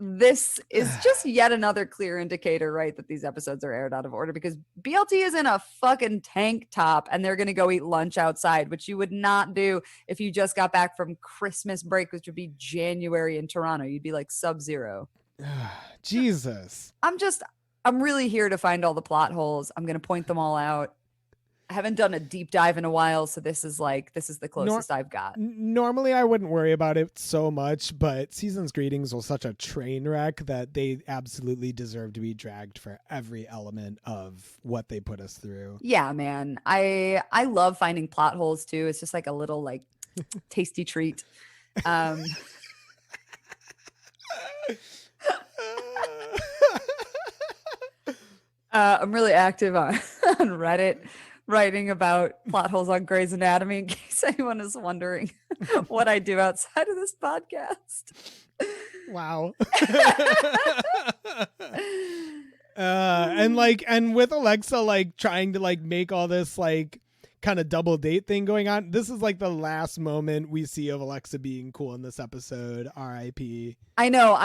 This is just yet another clear indicator, right, that these episodes are aired out of order, because BLT is in a fucking tank top and they're going to go eat lunch outside, which you would not do if you just got back from Christmas break, which would be January in Toronto. You'd be like Sub-Zero. Jesus. I'm really here to find all the plot holes. I'm going to point them all out. I haven't done a deep dive in a while, so this is the closest I've got. Normally I wouldn't worry about it so much, but Season's Greetings was such a train wreck that they absolutely deserve to be dragged for every element of what they put us through. Yeah, man. I love finding plot holes too. It's just like a little like tasty treat. I'm really active on Reddit, writing about plot holes on Grey's Anatomy, in case anyone is wondering what I do outside of this podcast. Wow. And with Alexa, like, trying to like make all this like kind of double date thing going on, this is like the last moment we see of Alexa being cool in this episode. R.I.P. I know.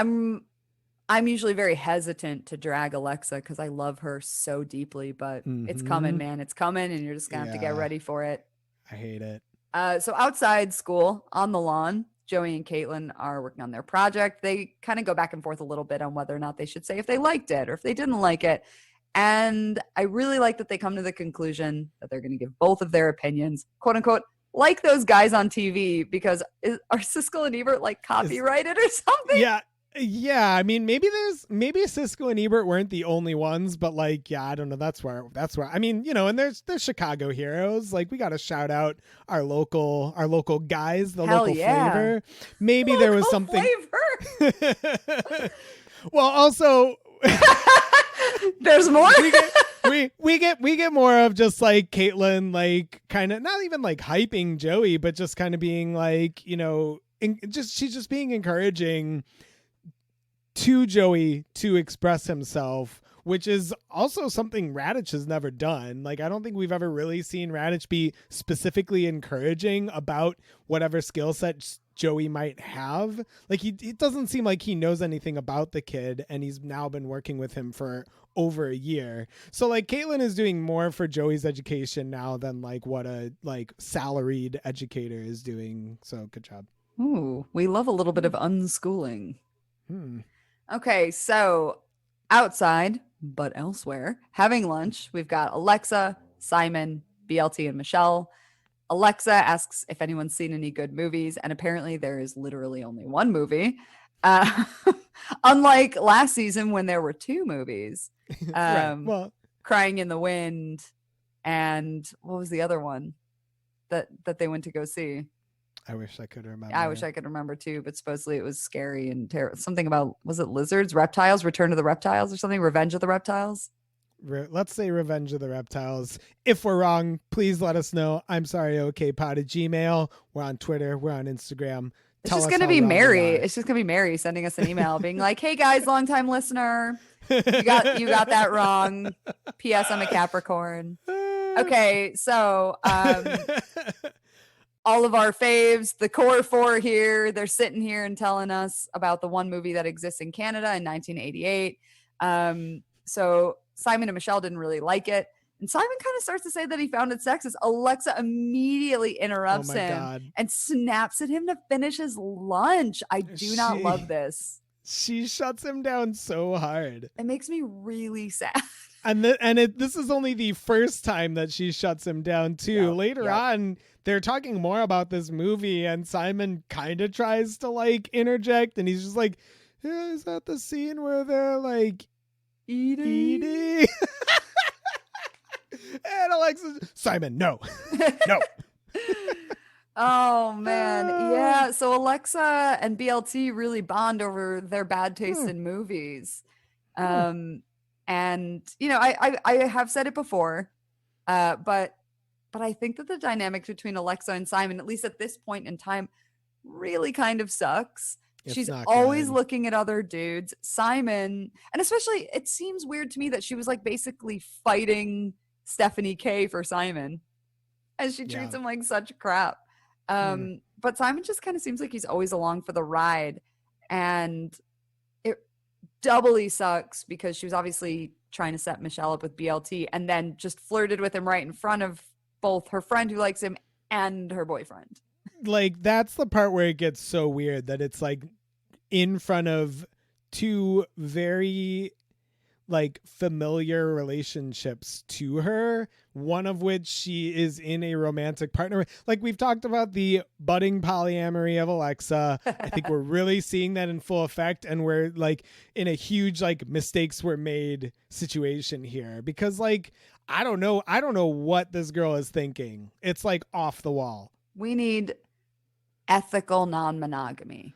I'm usually very hesitant to drag Alexa because I love her so deeply, but it's coming, man. It's coming, and you're just gonna have to get ready for it. I hate it. So outside school, on the lawn, Joey and Caitlyn are working on their project. They kind of go back and forth a little bit on whether or not they should say if they liked it or if they didn't like it. And I really like that they come to the conclusion that they're going to give both of their opinions, quote unquote, like those guys on TV, because are Siskel and Ebert like copyrighted or something? Yeah, I mean, maybe Siskel and Ebert weren't the only ones, but like, yeah, I don't know. That's where I mean, you know, and there's Chicago heroes. Like, we got to shout out our local guys, the local flavor. Maybe there was something. Flavor. Well, also, there's more. we get more of just like Caitlyn, like kind of not even like hyping Joey, but just kind of being like, you know, she's just being encouraging to Joey to express himself, which is also something Raditch has never done. Like, I don't think we've ever really seen Raditch be specifically encouraging about whatever skill set Joey might have. Like, it doesn't seem like he knows anything about the kid, and he's now been working with him for over a year. So like, Caitlyn is doing more for Joey's education now than like what a like salaried educator is doing. So good job. Ooh, we love a little bit of unschooling. Okay, so outside, but elsewhere, having lunch, we've got Alexa, Simon, BLT, and Michelle. Alexa asks if anyone's seen any good movies, and apparently there is literally only one movie. Unlike last season when there were two movies. Right. Well, Crying in the Wind, and what was the other one that they went to go see? I wish I could remember. I wish I could remember too, but supposedly it was scary and something about, was it lizards, reptiles, Return of the Reptiles or something? Revenge of the Reptiles? Let's say Revenge of the Reptiles. If we're wrong, please let us know. I'm sorry, okpod at Gmail. We're on Twitter. We're on Instagram. It's just going to be Mary. It's just going to be Mary sending us an email being like, hey guys, longtime listener. You got that wrong. P.S. I'm a Capricorn. Okay, so all of our faves, the core four here, they're sitting here and telling us about the one movie that exists in Canada in 1988. So Simon and Michelle didn't really like it. And Simon kind of starts to say that he found it sexist. Alexa immediately interrupts him and snaps at him to finish his lunch. I do not love this. She shuts him down so hard. It makes me really sad. This is only the first time that she shuts him down too. Later on, they're talking more about this movie, and Simon kind of tries to like interject, and he's just like, yeah, is that the scene where they're like Edie. And Alexa, Simon, no. No. Oh man, yeah. So Alexa and BLT really bond over their bad taste in movies. And you know, I have said it before, but I think that the dynamic between Alexa and Simon, at least at this point in time, really kind of sucks. It's She's not always good. looking at other dudes. Simon, and especially it seems weird to me that she was like basically fighting Stephanie K for Simon, as she treats him like such crap. But Simon just kind of seems like he's always along for the ride, and it doubly sucks because she was obviously trying to set Michelle up with BLT and then just flirted with him right in front of both her friend who likes him and her boyfriend. Like, that's the part where it gets so weird that it's like in front of two very like familiar relationships to her, one of which she is in a romantic partner with. Like, we've talked about the budding polyamory of Alexa. I think we're really seeing that in full effect, and we're like in a huge like mistakes were made situation here, because like I don't know what this girl is thinking. It's like off the wall. We need ethical non-monogamy.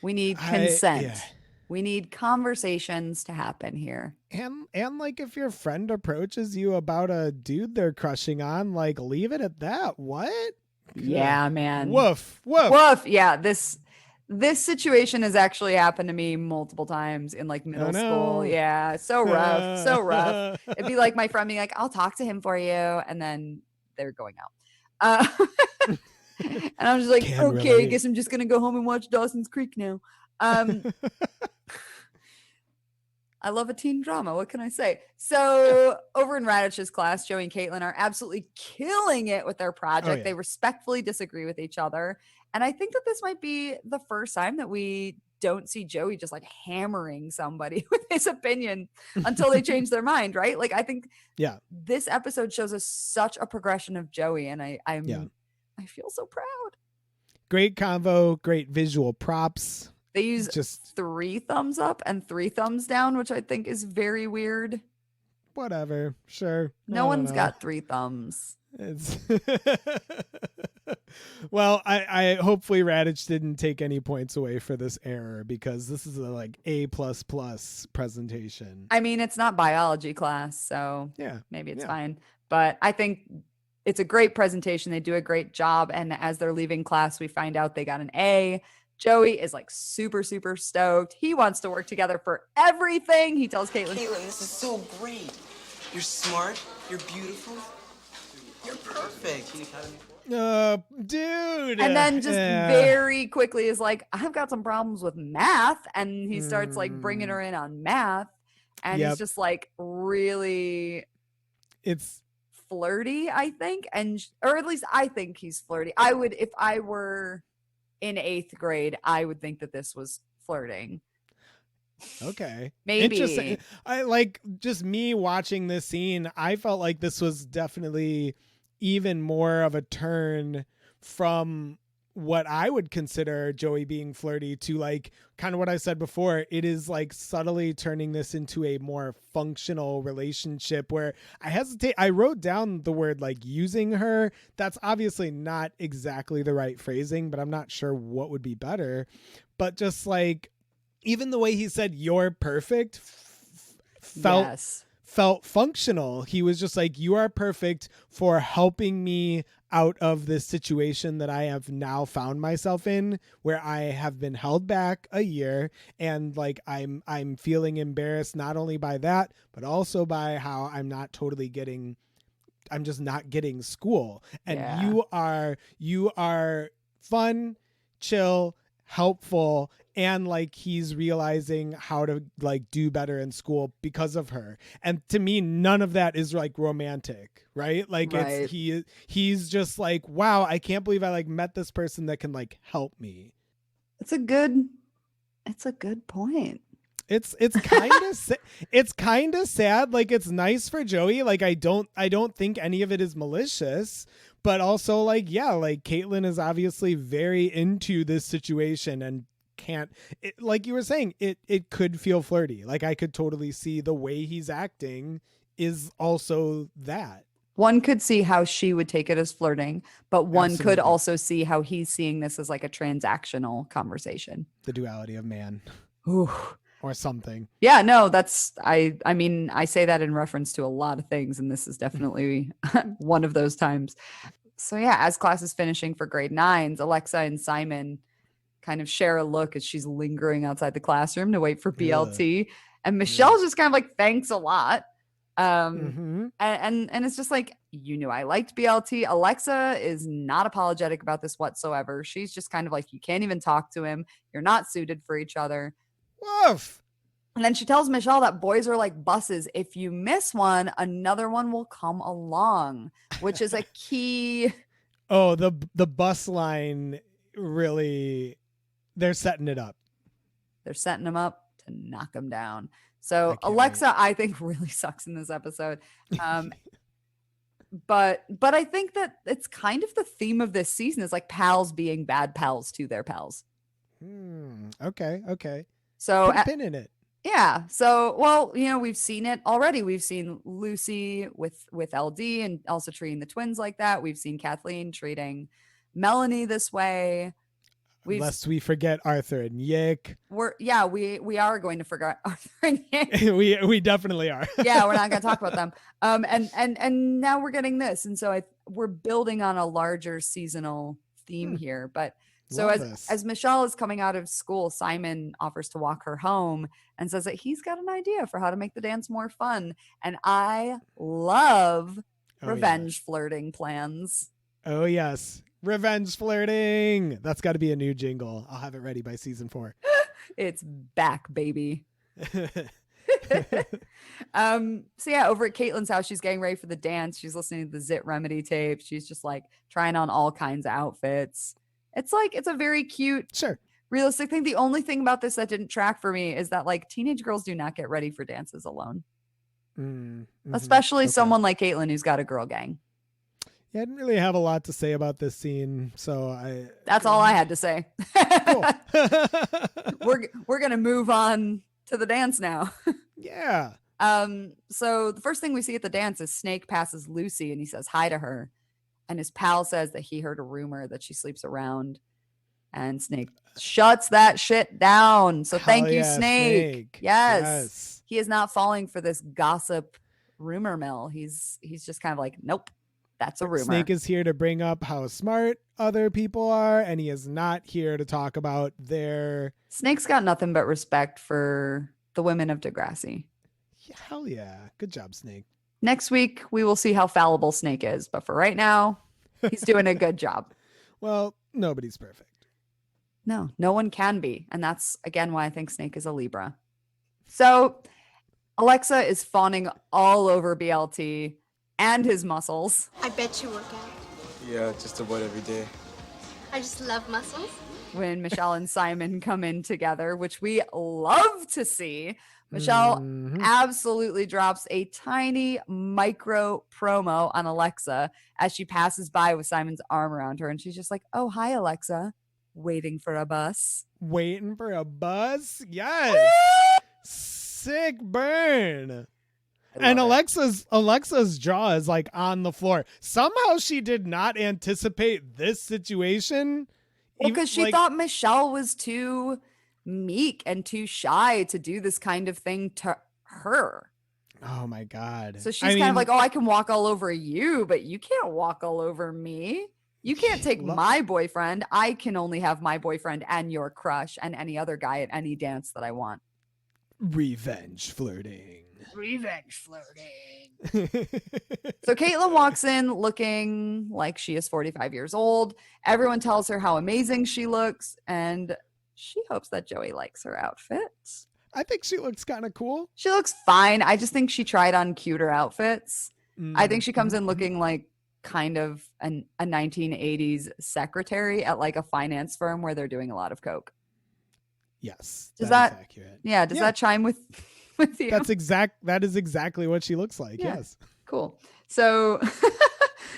We need consent. We need conversations to happen here. And like, if your friend approaches you about a dude they're crushing on, like, leave it at that. What? Yeah, man. Woof. Yeah, this situation has actually happened to me multiple times in like middle school. Yeah, so rough. It'd be like my friend being like, I'll talk to him for you, and then they're going out. And I'm just like, okay, I guess I'm just gonna go home and watch Dawson's Creek now. I love a teen drama. What can I say? So over in Raditch's class, Joey and Caitlyn are absolutely killing it with their project. They respectfully disagree with each other. And I think that this might be the first time that we don't see Joey just like hammering somebody with his opinion until they change their mind, right? Like, I think this episode shows us such a progression of Joey, and I feel so proud. Great convo, great visual props. They use just 3 thumbs up and 3 thumbs down, which I think is very weird. Whatever. Sure. No one's got 3 thumbs. It's well, I hopefully Raditch didn't take any points away for this error, because this is a like A++ presentation. I mean, it's not biology class, so maybe it's fine. But I think it's a great presentation. They do a great job. And as they're leaving class, we find out they got an A. Joey is like super, super stoked. He wants to work together for everything. He tells Caitlyn, this is so great. You're smart. You're beautiful. You're perfect. Dude. And then just very quickly is like, I've got some problems with math. And he starts like bringing her in on math. And he's just like really... It's flirty, I think. Or at least I think he's flirty. I would, if I were in 8th grade, I would think that this was flirting. Okay. Maybe. Interesting. I like, just me watching this scene, I felt like this was definitely even more of a turn from what I would consider Joey being flirty to like kind of what I said before. It is like subtly turning this into a more functional relationship where I hesitate. I wrote down the word like using her. That's obviously not exactly the right phrasing, but I'm not sure what would be better. But just like, even the way he said, "You're perfect," felt functional. He was just like, you are perfect for helping me out of this situation that I have now found myself in, where I have been held back a year, and like I'm feeling embarrassed not only by that, but also by how I'm just not getting school. And you are fun, chill, helpful, and like he's realizing how to like do better in school because of her. And to me, none of that is like romantic, right? Like he's just like, wow, I can't believe I like met this person that can like help me. It's a good point. It's kind of sad. Like, it's nice for Joey. Like, I don't think any of it is malicious, but also like, yeah, like Caitlyn is obviously very into this situation and can't, like you were saying, it could feel flirty. Like I could totally see the way he's acting is also that. One could see how she would take it as flirting, but one could Absolutely. also see how he's seeing this as like a transactional conversation. The duality of man Ooh. or something. Yeah, no, that's I mean, I say that in reference to a lot of things, and this is definitely one of those times. So yeah, as class is finishing for grade 9s, Alexa and Simon kind of share a look as she's lingering outside the classroom to wait for BLT. And Michelle's just kind of like, thanks a lot. And it's just like, you knew I liked BLT. Alexa is not apologetic about this whatsoever. She's just kind of like, you can't even talk to him. You're not suited for each other. Woof. And then she tells Michelle that boys are like buses. If you miss one, another one will come along, which is a key. Oh, the bus line really, they're setting it up. They're setting him up to knock him down. So can't Alexa, I think, really sucks in this episode. But I think that it's kind of the theme of this season is like pals being bad pals to their pals. Okay. So Put a pin in it. yeah. So, well, you know, we've seen it already. We've seen Lucy with LD and also treating the twins like that. We've seen Kathleen treating Melanie this way. Lest we forget Arthur and Yick. We are going to forget Arthur and Yick. we definitely are. Yeah, we're not going to talk about them. And now we're getting this, and so we're building on a larger seasonal theme here. But so as Michelle is coming out of school, Simon offers to walk her home and says that he's got an idea for how to make the dance more fun. And I love revenge flirting plans. Oh yes. Revenge flirting. That's got to be a new jingle. I'll have it ready by season 4. It's back, baby. So yeah, over at Caitlyn's house, she's getting ready for the dance. She's listening to the Zit Remedy tape. She's just like trying on all kinds of outfits. It's a very cute, realistic thing. The only thing about this that didn't track for me is that like teenage girls do not get ready for dances alone. Especially someone like Caitlyn who's got a girl gang. Yeah, I didn't really have a lot to say about this scene, so that's all I had to say. Cool. We're gonna move on to the dance now. Yeah. So the first thing we see at the dance is Snake passes Lucy and he says hi to her, and his pal says that he heard a rumor that she sleeps around, and Snake shuts that shit down. So thank you, Snake. Yes, he is not falling for this gossip rumor mill. He's just kind of like, nope. That's a rumor. Snake is here to bring up how smart other people are, and he is not here to talk about their... Snake's got nothing but respect for the women of Degrassi. Hell yeah. Good job, Snake. Next week, we will see how fallible Snake is, but for right now, he's doing a good job. Well, nobody's perfect. No one can be, and that's, again, why I think Snake is a Libra. So, Alexa is fawning all over BLT and his muscles. I bet you work out. Yeah, just about every day. I just love muscles. When Michelle and Simon come in together, which we love to see. Michelle absolutely drops a tiny micro promo on Alexa as she passes by with Simon's arm around her. And she's just like, oh, hi, Alexa. Waiting for a bus. Waiting for a bus? Yes. Sick burn. And Alexa's jaw is like on the floor. Somehow she did not anticipate this situation. Well, because she thought Michelle was too meek and too shy to do this kind of thing to her. Oh my God. So she's kind of like, oh, I can walk all over you, but you can't walk all over me. You can't take my boyfriend. I can only have my boyfriend and your crush and any other guy at any dance that I want. Revenge flirting. So Caitlyn walks in looking like she is 45 years old. Everyone tells her how amazing she looks, and she hopes that Joey likes her outfit. I think she looks kind of cool. She looks fine. I just think she tried on cuter outfits. I think she comes in looking like kind of a 1980s secretary at like a finance firm where they're doing a lot of coke. Yes. Does that is accurate. Yeah, does that chime with you? That is exactly what she looks like. Yeah. Yes. Cool. So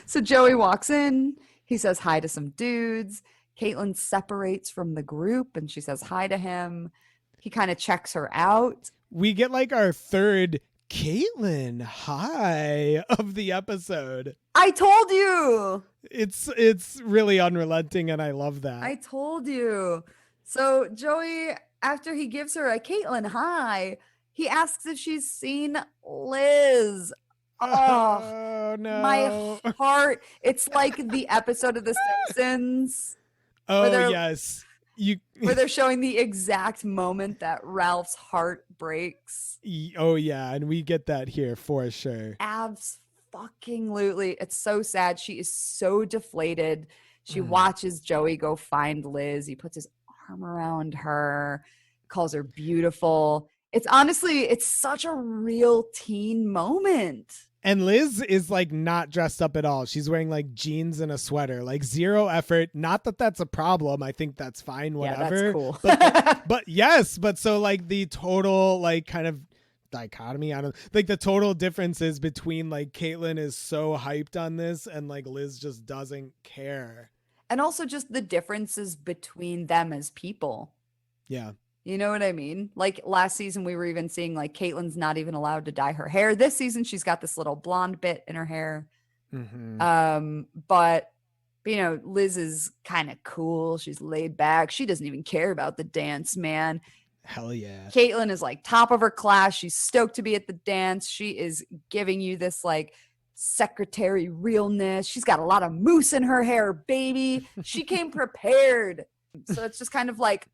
so Joey walks in, he says hi to some dudes. Caitlyn separates from the group and she says hi to him. He kind of checks her out. We get like our third Caitlyn hi of the episode. I told you. It's really unrelenting and I love that. I told you. So Joey, after he gives her a Caitlyn hi, he asks if she's seen Liz. Oh no. My heart. It's like the episode of The Simpsons. Oh yes. Where they're showing the exact moment that Ralph's heart breaks. Oh yeah, and we get that here for sure. Abs-fucking-lutely. It's so sad. She is so deflated. She watches Joey go find Liz. He puts his arm around her, calls her beautiful. It's such a real teen moment. And Liz is like not dressed up at all. She's wearing like jeans and a sweater, like zero effort. Not that that's a problem. I think that's fine, whatever. Yeah, that's cool. but so like the total like kind of dichotomy, I don't like the total differences between like Caitlyn is so hyped on this and like Liz just doesn't care. And also just the differences between them as people. Yeah. You know what I mean? Like last season, we were even seeing like Caitlyn's not even allowed to dye her hair. This season, she's got this little blonde bit in her hair. But you know, Liz is kind of cool. She's laid back. She doesn't even care about the dance, man. Hell yeah. Caitlyn is like top of her class. She's stoked to be at the dance. She is giving you this like secretary realness. She's got a lot of mousse in her hair, baby. She came prepared. So it's just kind of like,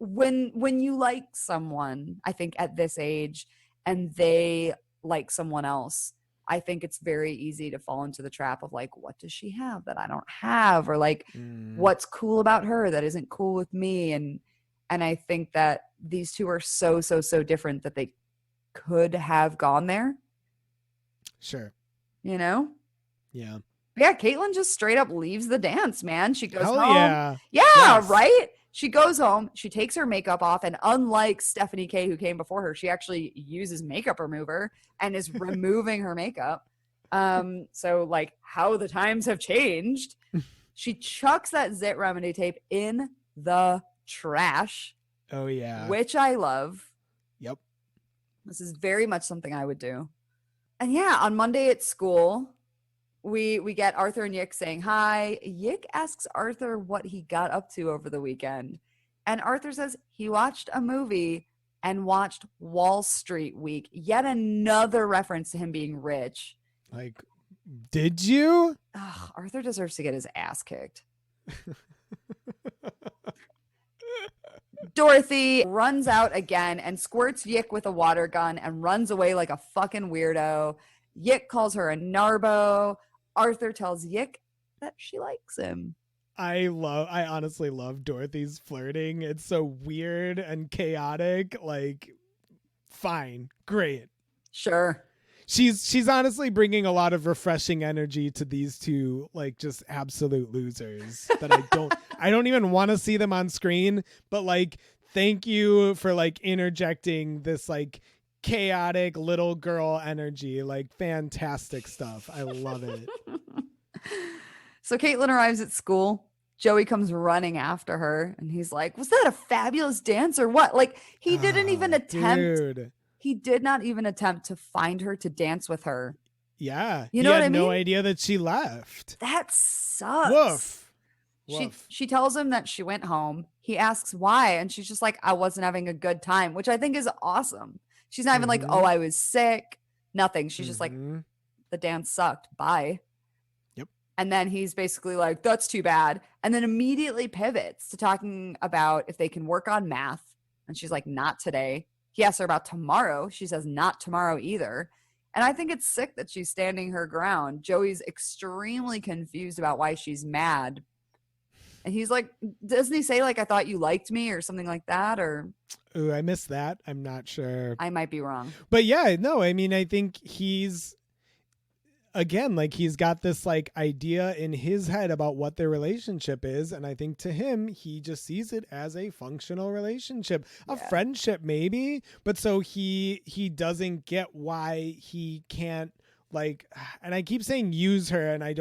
when you like someone, I think at this age, and they like someone else, I think it's very easy to fall into the trap of like, what does she have that I don't have? Or like, what's cool about her that isn't cool with me? And I think that these two are so different that they could have gone there. Sure. You know? Yeah. Yeah, Caitlyn just straight up leaves the dance, man. She goes Hell home. Yeah. Yeah, yes. Right? She goes home, she takes her makeup off, and unlike Stephanie K, who came before her, she actually uses makeup remover and is removing her makeup. So, like, how the times have changed. She chucks that Zit Remedy tape in the trash. Oh, yeah. Which I love. Yep. This is very much something I would do. And yeah, on Monday at school, we get Arthur and Yick saying hi. Yick asks Arthur what he got up to over the weekend. And Arthur says he watched a movie and watched Wall Street Week. Yet another reference to him being rich. Like, did you? Ugh, Arthur deserves to get his ass kicked. Dorothy runs out again and squirts Yick with a water gun and runs away like a fucking weirdo. Yick calls her a narbo. Arthur tells Yick that she likes him. I honestly love Dorothy's flirting. It's so weird and chaotic. Like, fine, great. Sure. She's honestly bringing a lot of refreshing energy to these two, like, just absolute losers that I don't even want to see them on screen, but like, thank you for like interjecting this like chaotic little girl energy. Like, fantastic stuff. I love it. So Caitlyn arrives at school. Joey comes running after her and he's like, was that a fabulous dance or what? Like, he didn't even attempt. Dude. He did not even attempt to find her to dance with her. Yeah. You know what I mean? No idea that she left. That sucks. Woof. Woof. She tells him that she went home. He asks why, and she's just like, I wasn't having a good time, which I think is awesome. She's not even like, oh, I was sick. Nothing. She's just like, the dance sucked. Bye. Yep. And then he's basically like, that's too bad. And then immediately pivots to talking about if they can work on math. And she's like, not today. He asks her about tomorrow. She says, not tomorrow either. And I think it's sick that she's standing her ground. Joey's extremely confused about why she's mad. And he's like, doesn't he say, like, I thought you liked me or something like that? Or ooh, I missed that. I'm not sure. I might be wrong. But yeah, no, I mean, I think he's, again, like, he's got this like idea in his head about what their relationship is. And I think to him, he just sees it as a functional relationship, a friendship maybe. But so he doesn't get why he can't like, and I keep saying use her, and I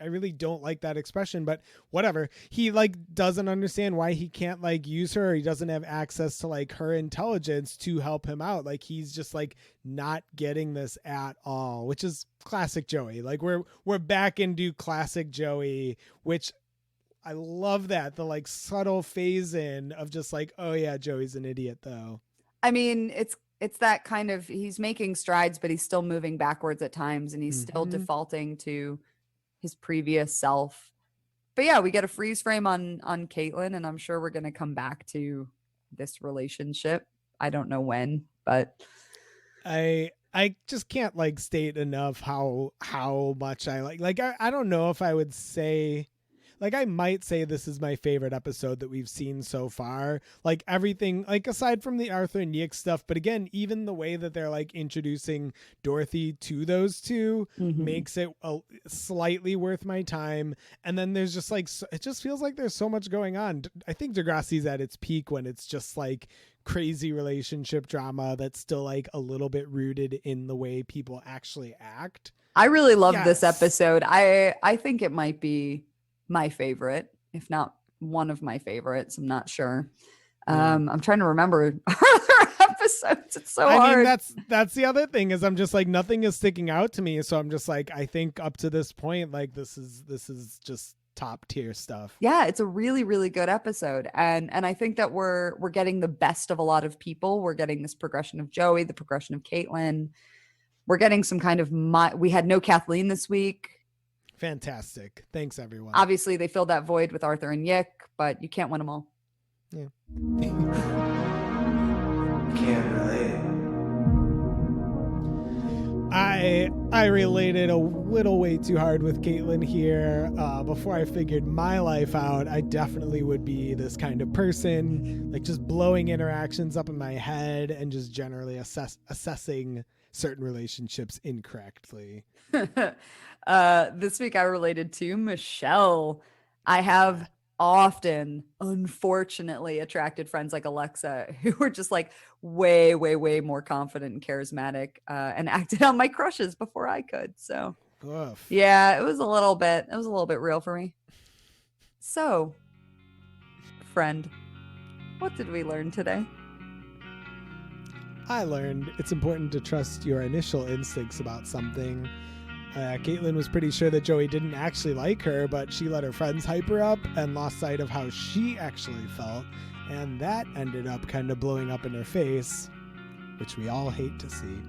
really don't like that expression, but whatever. He like doesn't understand why he can't like use her, or he doesn't have access to like her intelligence to help him out. Like he's just like not getting this at all, which is classic Joey. Like we're back into classic Joey, which I love that, the like subtle phase in of just like, oh yeah, Joey's an idiot though. I mean, it's that kind of, he's making strides, but he's still moving backwards at times, and he's still defaulting to his previous self. But yeah, we get a freeze frame on Caitlyn, and I'm sure we're going to come back to this relationship. I don't know when, but I just can't like state enough how much I like I don't know if I would say, like, I might say this is my favorite episode that we've seen so far. Like everything, like aside from the Arthur and Yick stuff, but again, even the way that they're like introducing Dorothy to those two makes it slightly worth my time. And then there's just like, it just feels like there's so much going on. I think Degrassi's at its peak when it's just like crazy relationship drama that's still like a little bit rooted in the way people actually act. I really love this episode. I think it might be my favorite, if not one of my favorites. I'm not sure. I'm trying to remember other episodes. It's so hard. I mean, that's the other thing, is I'm just like, nothing is sticking out to me. So I'm just like, I think up to this point, like this is just top tier stuff. Yeah, it's a really, really good episode. And I think that we're getting the best of a lot of people. We're getting this progression of Joey, the progression of Caitlyn. We're getting some kind of we had no Kathleen this week. Fantastic. Thanks, everyone. Obviously, they filled that void with Arthur and Yick, but you can't win them all. Yeah. Can't relate. I related a little way too hard with Caitlyn here. Before I figured my life out, I definitely would be this kind of person, like just blowing interactions up in my head and just generally assessing certain relationships incorrectly. This week I related to Michelle. I have often, unfortunately, attracted friends like Alexa who were just like way, way, way more confident and charismatic, and acted on my crushes before I could. So Oof. yeah, it was a little bit real for me. So, friend, what did we learn today? I learned it's important to trust your initial instincts about something. Caitlyn was pretty sure that Joey didn't actually like her, but she let her friends hype her up and lost sight of how she actually felt, and that ended up kind of blowing up in her face, which we all hate to see.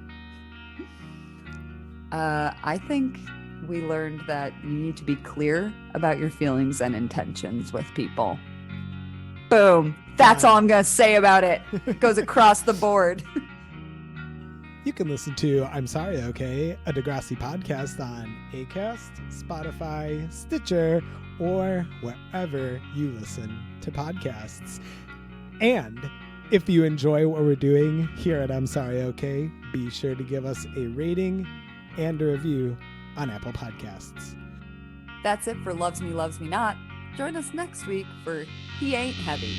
I think we learned that you need to be clear about your feelings and intentions with people. Boom. That's all I'm going to say about it. It goes across the board. You can listen to I'm Sorry, Okay, a Degrassi podcast on Acast, Spotify, Stitcher, or wherever you listen to podcasts. And if you enjoy what we're doing here at I'm Sorry, Okay, be sure to give us a rating and a review on Apple Podcasts. That's it for Loves Me, Loves Me Not. Join us next week for He Ain't Heavy.